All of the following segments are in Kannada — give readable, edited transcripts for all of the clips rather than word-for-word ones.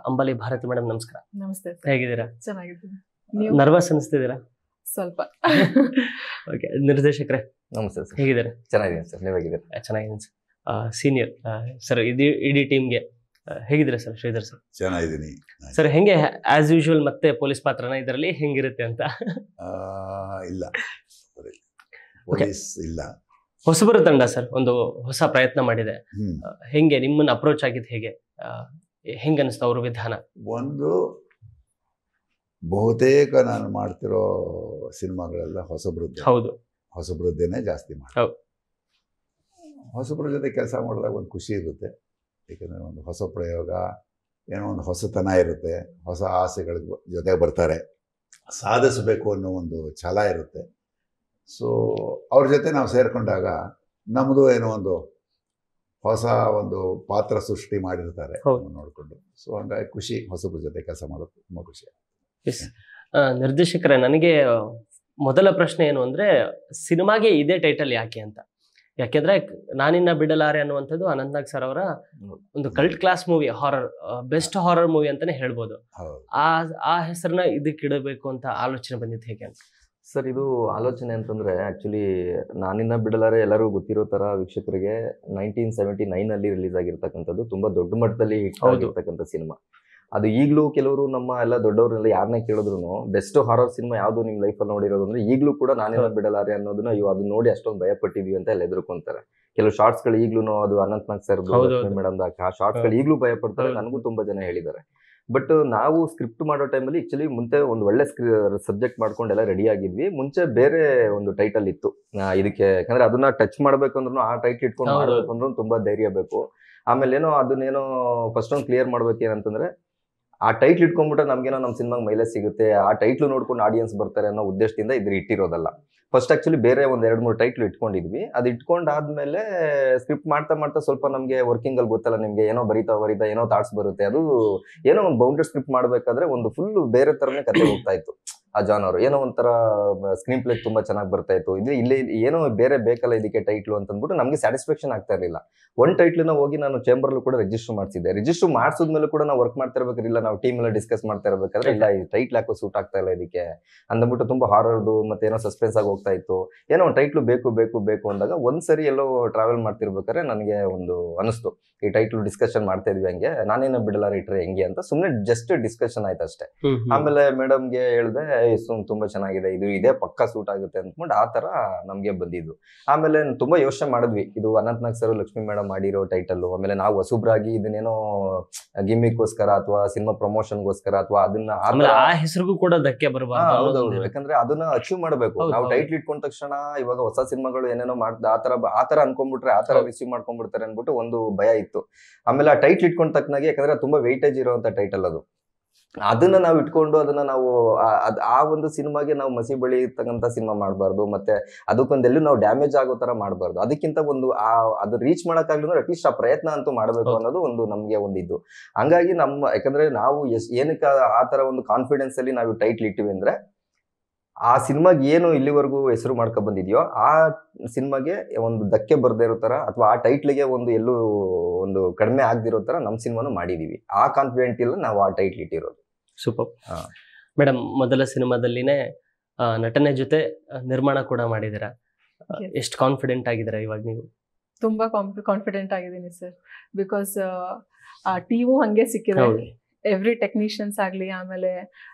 ಅಂಬಲಿ ಭಾರತಿ ಮೇಡಮ್ ನಮಸ್ಕಾರ. ನಮಸ್ತೆ. ಹೇಗಿದ್ದೀರಾ? ಚೆನ್ನಾಗಿದ್ದೀನಿ. ನರ್ವಸ್ ಅನಿಸ್ತಿದ್ದೀರಾ? ಸ್ವಲ್ಪ. ಓಕೆ. ನಿರ್ದೇಶಕರೇ ನಮಸ್ತೆ ಸರ್. ಹೇಗಿದ್ದೀರಾ? ಚೆನ್ನಾಗಿದ್ದೀನಿ ಸರ್, ನೀವು ಹೇಗಿದ್ದೀರಾ? ಚೆನ್ನಾಗಿದ್ದೀನಿ ಸರ್. ಸೀನಿಯರ್ ಸರ್, ಇಡೀ ಟೀಮ್ಗೆ ಹೇಗಿದ್ದೀರಾ ಸರ್? ಶ್ರೀಧರ್ ಸರ್ ಚೆನ್ನಾಗಿದ್ದೀನಿ ಸರ್. ಹೆಂಗೆ ಆಸ್ ಯೂಶುವಲ್ ಮತ್ತೆ ಪೊಲೀಸ್ ಪಾತ್ರನ ಇದರಲ್ಲಿ ಹೆಂಗಿರುತ್ತೆ ಅಂತ? ಇಲ್ಲ, ಪೊಲೀಸ್ ಇಲ್ಲ. ಹೊಸಬರ ತಂಡ ಸರ್ ಒಂದು ಹೊಸ ಪ್ರಯತ್ನ ಮಾಡಿದೆ. ಹೆಂಗೆ ನಿಮ್ಮನ್ನ ಅಪ್ರೋಚ್ ಆಗಿದ್ದು? ಹೆಂಗೆ ಅನಿಸ್ತು ಅವ್ರ ವಿಧಾನ? ಒಂದು ಬಹುತೇಕ ನಾನು ಮಾಡ್ತಿರೋ ಸಿನಿಮಾಗಳೆಲ್ಲ ಹೊಸಬ್ರದ್ದೇ. ಹೌದು, ಹೊಸಬ್ರದ್ದೇನೆ ಜಾಸ್ತಿ ಮಾಡಿ. ಹೊಸಬ್ರ ಜೊತೆ ಕೆಲಸ ಮಾಡಿದಾಗ ಒಂದು ಖುಷಿ ಇರುತ್ತೆ. ಏಕೆಂದರೆ ಒಂದು ಹೊಸ ಪ್ರಯೋಗ, ಏನೋ ಒಂದು ಹೊಸತನ ಇರುತ್ತೆ, ಹೊಸ ಆಸೆಗಳ ಜೊತೆ ಬರ್ತಾರೆ, ಸಾಧಿಸಬೇಕು ಅನ್ನೋ ಒಂದು ಛಲ ಇರುತ್ತೆ. ಸೊ ಅವ್ರ ಜೊತೆ ನಾವು ಸೇರಿಕೊಂಡಾಗ ನಮ್ಮದು ಏನೋ ಒಂದು ಹೊಸ ಒಂದು ಪಾತ್ರ ಸೃಷ್ಟಿ ಮಾಡಿರ್ತಾರೆ ನೋಡಿಕೊಂಡು. ಸೊ ಹಂಗಾಗಿ ಖುಷಿ, ಹೊಸಬ್ರ ಜೊತೆ ಕೆಲಸ ಮಾಡೋದು ತುಂಬ ಖುಷಿ. ನಿರ್ದೇಶಕರೇ, ನನಗೆ ಮೊದಲ ಪ್ರಶ್ನೆ ಏನು ಅಂದರೆ, ಸಿನಿಮಾಗೆ ಇದೇ ಟೈಟಲ್ ಯಾಕೆ ಅಂತ. ಯಾಕೆಂದ್ರೆ ನಾನಿನ್ನ ಬಿಡಲಾರೆ ಅನ್ನುವಂಥದ್ದು ಅನಂತ್ನಾಗ್ ಸರ್ ಅವರ ಒಂದು cult class movie, horror, best horror movie ಅಂತಾನೆ ಹೇಳ್ಬೋದು. ಆ ಹೆಸರನ್ನ ಇದಕ್ಕೆ ಇಡಬೇಕು ಅಂತ ಆಲೋಚನೆ ಬಂದಿದ್ದು ಹೇಗೆ ಅಂತ? ಸರ್, ಇದು ಆಲೋಚನೆ ಅಂತಂದ್ರೆ ಆಕ್ಚುಲಿ ನಾನಿನ್ನ ಬಿಡಲಾರೆ ಎಲ್ಲರಿಗೂ ಗೊತ್ತಿರೋ ತರ ವೀಕ್ಷಕರಿಗೆ 1979 ರಿಲೀಸ್ ಆಗಿರ್ತಕ್ಕಂಥದ್ದು, ತುಂಬಾ ದೊಡ್ಡ ಮಟ್ಟದಲ್ಲಿ ಹಿಟ್ ಆಗಿರ್ತಕ್ಕಂಥ ಸಿನಿಮಾ. ಅದು ಈಗಲೂ ಕೆಲವರು ನಮ್ಮ ಎಲ್ಲ ದೊಡ್ಡವ್ರನ್ನೆಲ್ಲ ಯಾರನ್ನೇ ಕೇಳಿದ್ರು ಬೆಸ್ಟ್ ಹಾರರ್ ಸಿನಿಮಾ ಯಾವುದು ನಿಮ್ಮ ಲೈಫಲ್ಲಿ ನೋಡಿರೋದು ಅಂದ್ರೆ ಈಗಲೂ ಕೂಡ ನಾನಿನ್ನ ಬಿಡಲಾರೆ ಅನ್ನೋದನ್ನ ಅದು ನೋಡಿ ಅಷ್ಟೊಂದು ಭಯ ಪಟ್ಟಿದ್ವಿ ಅಂತ ಎಲ್ಲ ಎದುರ್ಕೊಂತಾರೆ. ಕೆಲವು ಶಾರ್ಟ್ಸ್ಗಳು ಈಗಲೂ ಅದು ಅನಂತ್ನಾಗ್ ಸರ್ ಮೇಡಮ್ ಆ ಶಾರ್ಟ್ಸ್ಗಳು ಈಗಲೂ ಭಯ ಪಡ್ತಾರೆ, ನನಗೂ ತುಂಬಾ ಜನ ಹೇಳಿದ್ದಾರೆ. ಬಟ್ ನಾವು ಸ್ಕ್ರಿಪ್ಟ್ ಮಾಡೋ ಟೈಮಲ್ಲಿ ಆಕ್ಚುಲಿ ಮುಂಚೆ ಒಂದು ಒಳ್ಳೆ ಸಬ್ಜೆಕ್ಟ್ ಮಾಡ್ಕೊಂಡೆಲ್ಲ ರೆಡಿ ಆಗಿದ್ವಿ. ಮುಂಚೆ ಬೇರೆ ಒಂದು ಟೈಟಲ್ ಇತ್ತು ಇದಕ್ಕೆ, ಯಾಕಂದ್ರೆ ಅದನ್ನ ಟಚ್ ಮಾಡ್ಬೇಕಂದ್ರೂ ಆ ಟೈಟ್ಲ್ ಇಟ್ಕೊಂಡು ಮಾಡ್ಬೇಕು ಅಂದ್ರೂ ತುಂಬಾ ಧೈರ್ಯ ಬೇಕು. ಆಮೇಲೆ ಏನೋ ಅದನ್ನೇನೋ ಫಸ್ಟ್ ಒಂದು ಕ್ಲಿಯರ್ ಮಾಡ್ಬೇಕೇನಂತಂದ್ರೆ, ಆ ಟೈಟ್ಲ್ ಇಟ್ಕೊಂಡ್ಬಿಟ್ರೆ ನಮ್ಗೇನೋ ನಮ್ಮ ಸಿನಿಮಾಗೆ ಮೈಲೇಜ್ ಸಿಗುತ್ತೆ, ಆ ಟೈಟ್ಲು ನೋಡ್ಕೊಂಡು ಆಡಿಯನ್ಸ್ ಬರ್ತಾರೆ ಅನ್ನೋ ಉದ್ದೇಶದಿಂದ ಇದ್ರ ಇಟ್ಟಿರೋದಲ್ಲ. ಫಸ್ಟ್ ಆಕ್ಚುಲಿ ಬೇರೆ ಒಂದ್ 2-3 ಟೈಟ್ಲ್ ಇಟ್ಕೊಂಡಿದ್ವಿ. ಅದು ಇಟ್ಕೊಂಡಾದ್ಮೇಲೆ ಸ್ಕ್ರಿಪ್ಟ್ ಮಾಡ್ತಾ ಸ್ವಲ್ಪ ನಮ್ಗೆ ವರ್ಕಿಂಗ್ ಅಲ್ಲಿ ಗೊತ್ತಲ್ಲ ನಿಮ್ಗೆ, ಏನೋ ಬರಿತಾ ಏನೋ ಥಾಟ್ಸ್ ಬರುತ್ತೆ. ಅದು ಏನೋ ಒಂದು ಬೌಂಡೆಡ್ ಸ್ಕ್ರಿಪ್ಟ್ ಮಾಡ್ಬೇಕಾದ್ರೆ ಒಂದು ಫುಲ್ ಬೇರೆ ತರನೇ ಕತೆ ಹೋಗ್ತಾ ಇತ್ತು. ಆ ಜಾನರು ಏನೋ ಒಂಥರ ಸ್ಕ್ರೀನ್ ಪ್ಲೇ ತುಂಬಾ ಚೆನ್ನಾಗಿ ಬರ್ತಾ ಇತ್ತು. ಇಲ್ಲಿ ಏನೋ ಬೇರೆ ಬೇಕಲ್ಲ ಇದಕ್ಕೆ ಟೈಟ್ಲು ಅಂತಂದ್ಬಿಟ್ಟು ನಮ್ಗೆ ಸ್ಯಾಟಿಸ್ಫ್ಯಾಕ್ಷನ್ ಆಗ್ತಾ ಇರಲಿಲ್ಲ. ಒಂದು ಟೈಟ್ಲನ್ನ ಹೋಗಿ ನಾನು ಚೇಂಬರ್ಲು ಕೂಡ ರಿಜಿಸ್ಟರ್ ಮಾಡಿಸಿದ್ದೆ. ರಿಜಿಸ್ಟರ್ ಮಾಡಿಸಿದ್ಮೇಲೆ ಕೂಡ ನಾವು ವರ್ಕ್ ಮಾಡ್ತಾ ಇರ್ಬೇಕಾದ್ರೆ, ಇಲ್ಲ ನಾವು ಟೀಮ್ ಎಲ್ಲ ಡಿಸ್ಕಸ್ ಮಾಡ್ತಾ ಇರ್ಬೇಕಾದ್ರೆ, ಇಲ್ಲ ಈ ಟೈಟ್ಲ್ ಯಾಕೋ ಸೂಟ್ ಆಗ್ತಾ ಇಲ್ಲ ಇದಕ್ಕೆ ಅಂದ್ಬಿಟ್ಟು ತುಂಬಾ ಹಾರರ್ದು ಮತ್ತೆ ಏನೋ ಸಸ್ಪೆನ್ಸ್ ಆಗಿ ಹೋಗ್ತಾ ಇತ್ತು. ಏನೋ ಒಂದು ಟೈಟ್ಲು ಬೇಕು ಅಂದಾಗ ಒಂದ್ಸರಿ ಎಲ್ಲೋ ಟ್ರಾವೆಲ್ ಮಾಡ್ತಿರ್ಬೇಕಾದ್ರೆ ನನಗೆ ಒಂದು ಅನಿಸ್ತು, ಈ ಟೈಟ್ಲು ಡಿಸ್ಕಷನ್ ಮಾಡ್ತಾ ಇದ್ವಿ ಹಂಗೆ, ನಾನೇನೋ ಬಿಡಲಾರೆ ಇಟ್ರೆ ಹೆಂಗೆ ಅಂತ ಸುಮ್ಮನೆ ಜಸ್ಟ್ ಡಿಸ್ಕಷನ್ ಆಯ್ತು ಅಷ್ಟೇ. ಆಮೇಲೆ ಮೇಡಮ್ಗೆ ಹೇಳ್ದೆ, ತುಂಬಾ ಚೆನ್ನಾಗಿದೆ, ಇದು ಇದೇ ಪಕ್ಕಾ ಸೂಟ್ ಆಗುತ್ತೆ ಅಂದ್ಕೊಂಡು ಆ ತರ ನಮ್ಗೆ ಬಂದಿದ್ದು. ಆಮೇಲೆ ತುಂಬಾ ಯೋಚನೆ ಮಾಡಿದ್ವಿ, ಇದು ಅನಂತ್ನಾಗ್ ಸರ್ ಲಕ್ಷ್ಮಿ ಮೇಡಮ್ ಮಾಡಿರೋ ಟೈಟಲ್, ಆಮೇಲೆ ನಾವು ಹೊಸಬ್ರಾಗಿ ಇದನ್ನೇನೋ ಗಿಮ್ಮಿಕ್ಗೋಸ್ಕರ ಅಥವಾ ಸಿನಿಮಾ ಪ್ರಮೋಷನ್ಗೋಸ್ಕರ ಅಥವಾ ಅದನ್ನ ಆ ಹೆಸರಿಗೂ ಕೂಡ ಧಕ್ಕೆ ಬರಬಾರ್ದು. ಹೌದೌದು, ಯಾಕಂದ್ರೆ ಅದನ್ನ ಅಚೀವ್ ಮಾಡ್ಬೇಕು. ನಾವು ಟೈಟ್ಲ್ ಇಟ್ಕೊಂಡ ತಕ್ಷಣ ಇವಾಗ ಹೊಸ ಸಿನಿಮಾಗಳು ಏನೇನೋ ಮಾಡ್ದ ಆತರ ಅನ್ಕೊಂಡ್ಬಿಟ್ರೆ ಆತರ ರಿಸೀವ್ ಮಾಡ್ಕೊಂಡ್ಬಿಡ್ತಾರೆ ಅನ್ಬಿಟ್ಟು ಒಂದು ಭಯ ಇತ್ತು. ಆಮೇಲೆ ಆ ಟೈಟ್ಲ್ ಇಟ್ಕೊಂಡ್ ತಕ್ಕನಾಗಿ, ಯಾಕಂದ್ರೆ ತುಂಬಾ ವೆಯ್ಟೇಜ್ ಇರುವಂತ ಟೈಟಲ್ ಅದು, ಅದನ್ನ ನಾವು ಇಟ್ಕೊಂಡು ಅದನ್ನ ನಾವು ಆ ಒಂದು ಸಿನಿಮಾಗೆ ನಾವು ಮಸಿ ಬೆಳೀತಕ್ಕಂಥ ಸಿನಿಮಾ ಮಾಡಬಾರ್ದು, ಮತ್ತೆ ಅದಕ್ಕೊಂದೆಲ್ಲೂ ನಾವು ಡ್ಯಾಮೇಜ್ ಆಗೋ ತರ ಮಾಡಬಾರ್ದು. ಅದಕ್ಕಿಂತ ಒಂದು ಅದು ರೀಚ್ ಮಾಡೋಕ್ಕಾಗ್ಲಿ ಅಟ್ಲೀಸ್ಟ್ ಆ ಪ್ರಯತ್ನ ಅಂತೂ ಮಾಡಬೇಕು ಅನ್ನೋದು ಒಂದು ನಮ್ಗೆ ಒಂದಿದ್ದು. ಹಂಗಾಗಿ ಯಾಕಂದ್ರೆ ನಾವು ಏನಕ್ಕೆ ಆ ತರ ಒಂದು ಕಾನ್ಫಿಡೆನ್ಸ್ ಅಲ್ಲಿ ನಾವು ಟೈಟ್ಲ್ ಇಟ್ಟಿವಿ ಅಂದ್ರೆ, ಆ ಸಿನಿಮಾಗೆ ಏನು ಇಲ್ಲಿವರೆಗೂ ಹೆಸರು ಮಾಡ್ಕೊ ಬಂದಿದ್ಯೋ ಆ ಸಿನಿಮಾಗೆ ಒಂದು ಧಕ್ಕೆ ಬರ್ದೇ ಇರೋ ತರ, ಅಥವಾ ಆ ಟೈಟ್ಲಿಗೆ ಎಲ್ಲೂ ಒಂದು ಕಡಿಮೆ ಆಗದಿರೋ ತರ ನಮ್ಮ ಸಿನಿಮಾನು ಮಾಡಿದೀವಿ. ಆ ಕಾನ್ಫಿಡೆಂಟ್ ಇಲ್ಲ ನಾವು ಆ ಟೈಟ್ಲ್ ಇಟ್ಟಿರೋದು. Super madam. ಮೊದಲ ಸಿನಿಮಾದಲ್ಲಿನೇ ನಟನೆ ಜೊತೆ ನಿರ್ಮಾಣ ಕೂಡ ಮಾಡಿದ್ದೀರಾ. ಎಷ್ಟು ಕಾನ್ಫಿಡೆಂಟ್ ಆಗಿದ್ದೀರಾ ಇವಾಗ ನೀವು? ತುಂಬಾ ಕಾನ್ಫಿಡೆಂಟ್ ಆಗಿದ್ದೀನಿ ಸರ್. ಬಿಕಾಸ್ ಆ ಟೀಮು ಹಂಗೆ ಸಿಕ್ಕಿದೆ. ಎವ್ರಿ ಟೆಕ್ನಿಷಿಯನ್ಸ್ ಆಗಲಿ, ಆಮೇಲೆ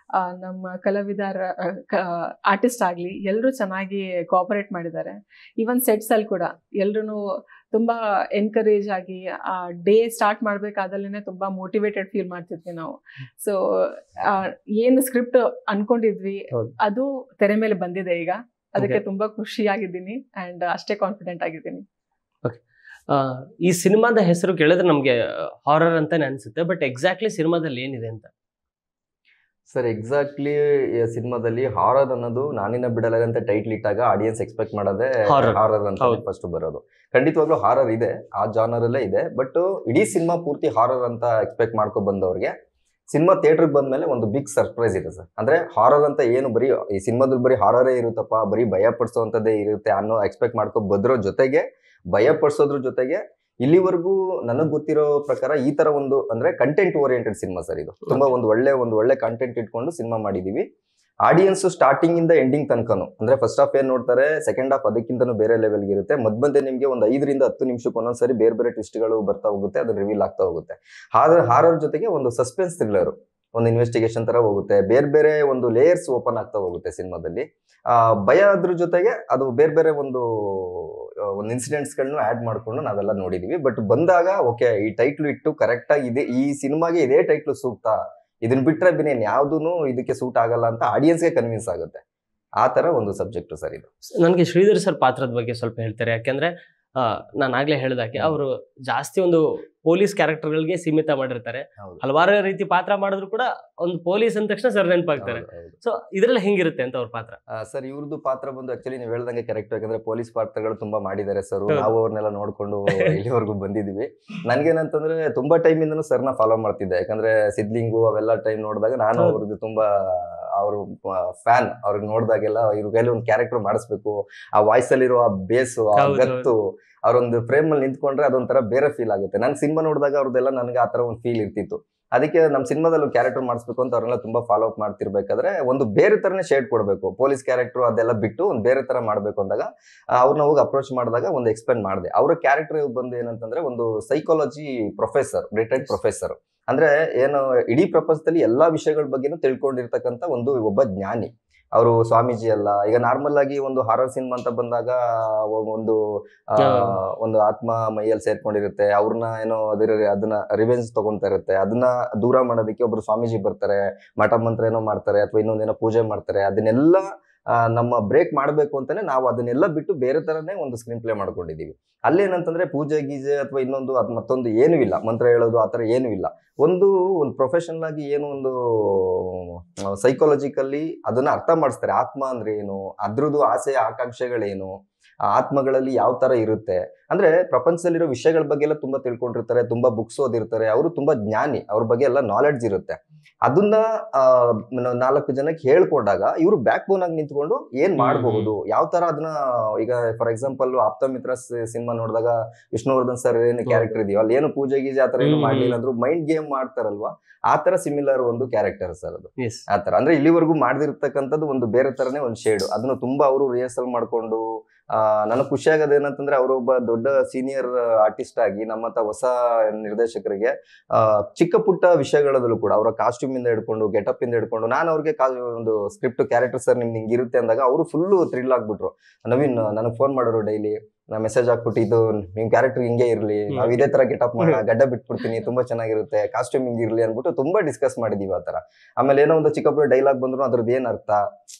ನಮ್ಮ ಕಲಾವಿದರ ಆರ್ಟಿಸ್ಟ್ ಆಗಲಿ, ಎಲ್ಲರೂ ಚೆನ್ನಾಗಿ ಕೋಆಪರೇಟ್ ಮಾಡಿದ್ದಾರೆ. ಈವನ್ ಸೆಟ್ಸ್ ಅಲ್ಲಿ ಕೂಡ ಎಲ್ಲರೂ ತುಂಬಾ ಎನ್ಕರೇಜ್ ಆಗಿ ಆ ಡೇ ಸ್ಟಾರ್ಟ್ ಮಾಡ್ಬೇಕಾದಲ್ಲೇ ತುಂಬಾ ಮೋಟಿವೇಟೆಡ್ ಫೀಲ್ ಮಾಡ್ತಿದ್ವಿ ನಾವು. ಸೊ ಏನು ಸ್ಕ್ರಿಪ್ಟ್ ಅನ್ಕೊಂಡಿದ್ವಿ ಅದು ತೆರೆ ಮೇಲೆ ಬಂದಿದೆ ಈಗ. ಅದಕ್ಕೆ ತುಂಬಾ ಖುಷಿಯಾಗಿದ್ದೀನಿ ಅಂಡ್ ಅಷ್ಟೇ ಕಾನ್ಫಿಡೆಂಟ್ ಆಗಿದ್ದೀನಿ. ಈ ಸಿನಿಮಾದ ಹೆಸರು ಕೇಳಿದ್ರೆ ನಮ್ಗೆ ಹಾರರ್ ಅಂತಾನೆ ಅನ್ಸುತ್ತೆ, ಬಟ್ ಎಕ್ಸಾಕ್ಟ್ಲಿ ಸಿನಿಮಾದಲ್ಲಿ ಏನಿದೆ ಅಂತ? ಸರ್, ಎಕ್ಸಾಕ್ಟ್ಲಿ ಸಿನಿಮಾದಲ್ಲಿ ಹಾರರ್ ಅನ್ನೋದು ನಾನಿನ್ನ ಬಿಡಲಾರೆ ಅಂತ ಟೈಟ್ಲ್ ಇಟ್ಟಾಗ ಆಡಿಯನ್ಸ್ ಎಕ್ಸ್ಪೆಕ್ಟ್ ಮಾಡೋದೇ ಹಾರರ್ ಅಂತ ಫಸ್ಟ್ ಬರೋದು. ಖಂಡಿತವಾಗ್ಲೂ ಹಾರರ್ ಇದೆ, ಆ ಜಾನರ್ ಅಲ್ಲೇ ಇದೆ. ಬಟ್ ಇಡೀ ಸಿನಿಮಾ ಪೂರ್ತಿ ಹಾರರ್ ಅಂತ ಎಕ್ಸ್ಪೆಕ್ಟ್ ಮಾಡ್ಕೊ ಬಂದವ್ರಿಗೆ ಸಿನಿಮಾ ಥಿಯೇಟರ್ಗೆ ಬಂದ್ಮೇಲೆ ಒಂದು ಬಿಗ್ ಸರ್ಪ್ರೈಸ್ ಇದೆ ಸರ್. ಅಂದ್ರೆ ಹಾರರ್ ಅಂತ ಏನು ಬರೀ ಈ ಸಿನಿಮಾದಲ್ಲಿ ಬರೀ ಹಾರರೇ ಇರುತ್ತಪ್ಪ, ಬರೀ ಭಯ ಪಡಿಸೋವಂಥದ್ದೇ ಇರುತ್ತೆ ಅನ್ನೋ ಎಕ್ಸ್ಪೆಕ್ಟ್ ಮಾಡ್ಕೊ ಬಂದ್ರೋ ಜೊತೆಗೆ, ಭಯ ಪಡಿಸೋದ್ರ ಜೊತೆಗೆ ಇಲ್ಲಿವರೆಗೂ ನನಗೆ ಗೊತ್ತಿರೋ ಪ್ರಕಾರ ಈ ತರ ಒಂದು ಅಂದ್ರೆ ಕಂಟೆಂಟ್ ಓರಿಯೆಂಟೆಡ್ ಸಿನಿಮಾ ಸರ್ ಇದು. ತುಂಬಾ ಒಂದು ಒಳ್ಳೆ ಕಂಟೆಂಟ್ ಇಟ್ಕೊಂಡು ಸಿನಿಮಾ ಮಾಡಿದೀವಿ. ಆಡಿಯನ್ಸ್ ಸ್ಟಾರ್ಟಿಂಗ್ ಇಂದ ಎಂಡಿಂಗ್ ತನಕನು ಅಂದ್ರೆ ಫಸ್ಟ್ ಹಾಫ್ ಏನ್ ನೋಡ್ತಾರೆ, ಸೆಕೆಂಡ್ ಹಾಫ್ ಅದಕ್ಕಿಂತನೂ ಬೇರೆ ಲೆವೆಲ್ಗೆ ಇರುತ್ತೆ. ಮಧ್ಯೆ ನಿಮ್ಗೆ ಒಂದು 5 ರಿಂದ 10 ನಿಮಿಷಕ್ಕೆ ಒಂದೊಂದ್ಸರಿ ಬೇರೆ ಟ್ವಿಸ್ಟ್ಗಳು ಬರ್ತಾ ಹೋಗುತ್ತೆ, ಅದು ರಿವೀಲ್ ಆಗ್ತಾ ಹೋಗುತ್ತೆ. ಹಾರರ್ ಜೊತೆಗೆ ಒಂದು ಸಸ್ಪೆನ್ಸ್ ಥ್ರಿಲ್ಲರ್, ಒಂದು ಇನ್ವೆಸ್ಟಿಗೇಷನ್ ತರ ಹೋಗುತ್ತೆ. ಬೇರೆ ಒಂದು ಲೇಯರ್ಸ್ ಓಪನ್ ಆಗ್ತಾ ಹೋಗುತ್ತೆ ಸಿನಿಮಾದಲ್ಲಿ. ಭಯ ಅದ್ರ ಜೊತೆಗೆ ಅದು ಬೇರೆ ಒಂದು ಇನ್ಸಿಡೆಂಟ್ಸ್ ಗಳನ್ನ ಆಡ್ ಮಾಡ್ಕೊಂಡು ನಾವೆಲ್ಲ ನೋಡಿದೀವಿ. ಬಟ್ ಬಂದಾಗ ಓಕೆ, ಈ ಟೈಟ್ಲ್ ಇಟ್ಟು ಕರೆಕ್ಟ್ ಆಗಿ ಇದೆ, ಈ ಸಿನಿಮಾಗೆ ಇದೇ ಟೈಟ್ಲ್ ಸೂಕ್ತ, ಇದನ್ನ ಬಿಟ್ರೆ ಬಿನೇನ್ ಯಾವ್ದೂನು ಇದಕ್ಕೆ ಸೂಟ್ ಆಗಲ್ಲ ಅಂತ ಆಡಿಯನ್ಸ್ಗೆ ಕನ್ವಿನ್ಸ್ ಆಗುತ್ತೆ. ಆ ತರ ಒಂದು ಸಬ್ಜೆಕ್ಟ್ ಸರ್ ಇದು. ನನಗೆ ಶ್ರೀಧರ್ ಸರ್ ಪಾತ್ರದ ಬಗ್ಗೆ ಸ್ವಲ್ಪ ಹೇಳ್ತಾರೆ. ಯಾಕೆಂದ್ರೆ ನಾನು ಆಗ್ಲೇ ಹೇಳಿದಾಗೆ ಅವರು ಜಾಸ್ತಿ ಒಂದು ಪೊಲೀಸ್ ಕ್ಯಾರೆಕ್ಟರ್ಗಳಿಗೆ ಸೀಮಿತ ಮಾಡಿರ್ತಾರೆ. ಹಲವಾರು ರೀತಿ ಪಾತ್ರ ಮಾಡಿದ್ರು ಕೂಡ ಒಂದು ಪೊಲೀಸ್ ಅಂದ ತಕ್ಷಣ ಸರ್ ನೆನಪಾಗ್ತಾರೆ. ಸೊ ಇದ್ರಲ್ಲಿ ಹೆಂಗಿರುತ್ತೆ ಅಂತ ಅವ್ರ ಪಾತ್ರ? ಸರ್ ಇವ್ರದ್ದು ಪಾತ್ರ ಬಂದು ಆಕ್ಚುಲಿ ನೀವು ಹೇಳ್ದಂಗೆ ಕರೆಕ್ಟ್. ಯಾಕಂದ್ರೆ ಪೊಲೀಸ್ ಪಾತ್ರಗಳು ತುಂಬಾ ಮಾಡಿದ್ದಾರೆ ಸರ್. ನಾವು ಅವ್ರನ್ನೆಲ್ಲ ನೋಡ್ಕೊಂಡು ಇಲ್ಲಿವರೆಗೂ ಬಂದಿದೀವಿ. ನನ್ಗೇನಂತಂದ್ರೆ ತುಂಬಾ ಟೈಮ್ ಇಂದನೂ ಸರ್ನ ಫಾಲೋ ಮಾಡ್ತಿದ್ದೆ. ಯಾಕಂದ್ರೆ ಸಿದ್ಲಿಂಗು ಅವೆಲ್ಲ ಟೈಮ್ ನೋಡಿದಾಗ ನಾನು ಅವ್ರದ್ದು ತುಂಬಾ ಅವರು ಫ್ಯಾನ್. ಅವ್ರಿಗೆ ನೋಡಿದಾಗೆಲ್ಲ ಇವ್ರ ಕೈಲಿ ಒಂದು ಕ್ಯಾರೆಕ್ಟರ್ ಮಾಡಿಸ್ಬೇಕು, ಆ ವಾಯ್ಸ್ ಅಲ್ಲಿರೋ ಆ ಬೇಸು, ಆ ಗತ್ತು, ಅವ್ರೊಂದು ಫ್ರೇಮ್ ಅಲ್ಲಿ ನಿಂತ್ಕೊಂಡ್ರೆ ಅದೊಂಥರ ಬೇರೆ ಫೀಲ್ ಆಗುತ್ತೆ. ನನ್ ಸಿನಿಮಾ ನೋಡಿದಾಗ ಅವ್ರದ್ದೆಲ್ಲ ನನಗೆ ಆತರ ಒಂದು ಫೀಲ್ ಇರ್ತಿತ್ತು. ಅದಕ್ಕೆ ನಮ್ಮ ಸಿನಿಮಾದಲ್ಲಿ ಕ್ಯಾರೆಕ್ಟರ್ ಮಾಡಿಸ್ಬೇಕು ಅಂತ ಅವ್ರನ್ನೆಲ್ಲ ತುಂಬಾ ಫಾಲೋ ಅಪ್ ಮಾಡ್ತಿರ್ಬೇಕಾದ್ರೆ ಒಂದು ಬೇರೆ ತರನೇ ಶೇಡ್ ಕೊಡ್ಬೇಕು, ಪೊಲೀಸ್ ಕ್ಯಾರೆಕ್ಟರ್ ಅದೆಲ್ಲ ಬಿಟ್ಟು ಒಂದು ಬೇರೆ ತರ ಮಾಡ್ಬೇಕು ಅಂದಾಗ ಅವ್ರನ್ನ ಹೋಗಿ ಅಪ್ರೋಚ್ ಮಾಡಿದಾಗ ಒಂದು ಎಕ್ಸ್ಪ್ಲೇನ್ ಮಾಡಿದೆ. ಅವರ ಕ್ಯಾರೆಕ್ಟರ್ ಬಂದು ಏನಂತಂದ್ರೆ ಒಂದು ಸೈಕಾಲಜಿ ಪ್ರೊಫೆಸರ್, ರಿಟೈರ್ಡ್ ಪ್ರೊಫೆಸರ್. ಅಂದ್ರೆ ಏನು ಇಡೀ ಪ್ರಪಂಚದಲ್ಲಿ ಎಲ್ಲಾ ವಿಷಯಗಳ ಬಗ್ಗೆನೂ ತಿಳ್ಕೊಂಡಿರ್ತಕ್ಕಂಥ ಒಬ್ಬ ಜ್ಞಾನಿ. ಅವರು ಸ್ವಾಮೀಜಿ ಅಲ್ಲ. ಈಗ ನಾರ್ಮಲ್ ಆಗಿ ಒಂದು ಹಾರರ್ ಸಿನಿಮಾ ಅಂತ ಬಂದಾಗ ಒಂದು ಆತ್ಮ ಮೈಯಲ್ಲಿ ಸೇರ್ಕೊಂಡಿರುತ್ತೆ, ಅವ್ರನ್ನ ಏನೋ ಅದನ್ನ ರಿವೆಂಜ್ ತಗೊಂತಾ ಇರುತ್ತೆ. ಅದನ್ನ ದೂರ ಮಾಡೋದಕ್ಕೆ ಒಬ್ರು ಸ್ವಾಮೀಜಿ ಬರ್ತಾರೆ, ಮಠ ಮಂತ್ರ ಏನೋ ಮಾಡ್ತಾರೆ ಅಥವಾ ಇನ್ನೊಂದೇನೋ ಪೂಜೆ ಮಾಡ್ತಾರೆ. ಅದನ್ನೆಲ್ಲ ನಮ್ಮ ಬ್ರೇಕ್ ಮಾಡ್ಬೇಕು ಅಂತಾನೆ ನಾವು ಅದನ್ನೆಲ್ಲ ಬಿಟ್ಟು ಬೇರೆ ತರನೇ ಒಂದು ಸ್ಕ್ರೀನ್ ಪ್ಲೇ ಮಾಡ್ಕೊಂಡಿದೀವಿ. ಅಲ್ಲೇನಂತಂದ್ರೆ ಪೂಜೆ ಗೀಜೆ ಅಥವಾ ಇನ್ನೊಂದು ಅದ್ ಮತ್ತೊಂದು ಏನೂ ಇಲ್ಲ, ಮಂತ್ರ ಹೇಳೋದು ಆತರ ಏನೂ ಇಲ್ಲ. ಒಂದು ಪ್ರೊಫೆಷನಲ್ ಆಗಿ ಏನು ಒಂದು ಸೈಕಾಲಜಿಕಲ್ಲಿ ಅದನ್ನ ಅರ್ಥ ಮಾಡಿಸ್ತಾರೆ. ಆತ್ಮ ಅಂದ್ರೆ ಏನು, ಅದ್ರದ್ದು ಆಸೆ ಆಕಾಂಕ್ಷೆಗಳೇನು, ಆತ್ಮಗಳಲ್ಲಿ ಯಾವ ತರ ಇರುತ್ತೆ. ಅಂದ್ರೆ ಪ್ರಪಂಚದಲ್ಲಿರೋ ವಿಷಯಗಳ ಬಗ್ಗೆ ಎಲ್ಲ ತುಂಬಾ ತಿಳ್ಕೊಂಡಿರ್ತಾರೆ, ತುಂಬಾ ಬುಕ್ಸ್ ಓದಿರ್ತಾರೆ. ಅವರು ತುಂಬಾ ಜ್ಞಾನಿ, ಅವ್ರ ಬಗ್ಗೆ ಎಲ್ಲ ನಾಲೆಡ್ಜ್ ಇರುತ್ತೆ. ಅದನ್ನ 4 ಜನಕ್ಕೆ ಹೇಳ್ಕೊಂಡಾಗ ಇವರು ಬ್ಯಾಕ್ ಬೋನ್ ಆಗಿ ನಿಂತ್ಕೊಂಡು ಏನ್ ಮಾಡಬಹುದು, ಯಾವ ತರ ಅದನ್ನ. ಈಗ ಫಾರ್ ಎಕ್ಸಾಂಪಲ್ ಆಪ್ತಮಿತ್ರ ಸಿನಿಮಾ ನೋಡಿದಾಗ ವಿಷ್ಣುವರ್ಧನ್ ಸರ್ ಏನು ಕ್ಯಾರೆಕ್ಟರ್ ಇದೆಯೋ ಅಲ್ಲಿ ಏನು ಪೂಜೆ ಗೀಜೆ ಆತರ ಏನು ಮಾಡ್ಲಿಲ್ಲ ಅಂದ್ರು ಮೈಂಡ್ ಗೇಮ್ ಮಾಡ್ತಾರಲ್ವಾ, ಆತರ ಸಿಮಿಲರ್ ಒಂದು ಕ್ಯಾರೆಕ್ಟರ್ ಸರ್ ಅದು. ಆತರ ಅಂದ್ರೆ ಇಲ್ಲಿವರೆಗೂ ಮಾಡ್ದಿರ್ತಕ್ಕಂಥದ್ದು ಒಂದು ಬೇರೆ ತರನೇ ಒಂದು ಶೇಡ್. ಅದನ್ನು ತುಂಬಾ ಅವರು ರಿಹರ್ಸಲ್ ಮಾಡ್ಕೊಂಡು ನನಗೆ ಖುಷಿ ಆಗೋದು ಏನಂತಂದ್ರೆ ಅವರೊಬ್ಬ ದೊಡ್ಡ ಸೀನಿಯರ್ ಆರ್ಟಿಸ್ಟ್ ಆಗಿ ನಮ್ಮಂತ ಹೊಸ ನಿರ್ದೇಶಕರಿಗೆ ಚಿಕ್ಕ ಪುಟ್ಟ ವಿಷಯಗಳಲ್ಲೂ ಕೂಡ ಅವರ ಕಾಸ್ಟ್ಯೂಮ್ ಇಂದ ಹಿಡ್ಕೊಂಡು ಗೆಟಪ್ ಇಂದ ಹಿಡ್ಕೊಂಡು ನಾನು ಅವ್ರಿಗೆ ಒಂದು ಸ್ಕ್ರಿಪ್ಟ್ ಕ್ಯಾರೆಕ್ಟರ್ ಸರ್ ನಿಮ್ಗೆ ಹಿಂಗಿರುತ್ತೆ ಅಂದಾಗ ಅವರು ಫುಲ್ ಥ್ರಿಲ್ ಆಗ್ಬಿಟ್ರು. ನವೀನ್ ನನಗೆ ಫೋನ್ ಮಾಡೋರು ಡೈಲಿ, ನಾ ಮೆಸೇಜ್ ಹಾಕ್ಬಿಟ್ಟು ಇದು ನಿಮ್ ಕ್ಯಾರೆಕ್ಟರ್ ಹಿಂಗೆ ಇರ್ಲಿ, ನಾವ್ ಇದೇ ತರ ಗೆಟಪ್ ಮಾಡೋಣ, ಗಡ್ಡ ಬಿಟ್ಬಿಡ್ತೀನಿ, ತುಂಬಾ ಚೆನ್ನಾಗಿರುತ್ತೆ, ಕಾಸ್ಟ್ಯೂಮ್ ಹಿಂಗಿರ್ಲಿ ಅನ್ಬಿಟ್ಟು ತುಂಬಾ ಡಿಸ್ಕಸ್ ಮಾಡಿದೀವಿ ಆ ತರ. ಆಮೇಲೆ ಏನೋ ಒಂದು ಚಿಕ್ಕ ಪುಟ್ಟ ಡೈಲಾಗ್ ಬಂದ್ರು ಅದ್ರದ್ದು ಏನ್ ಅರ್ಥ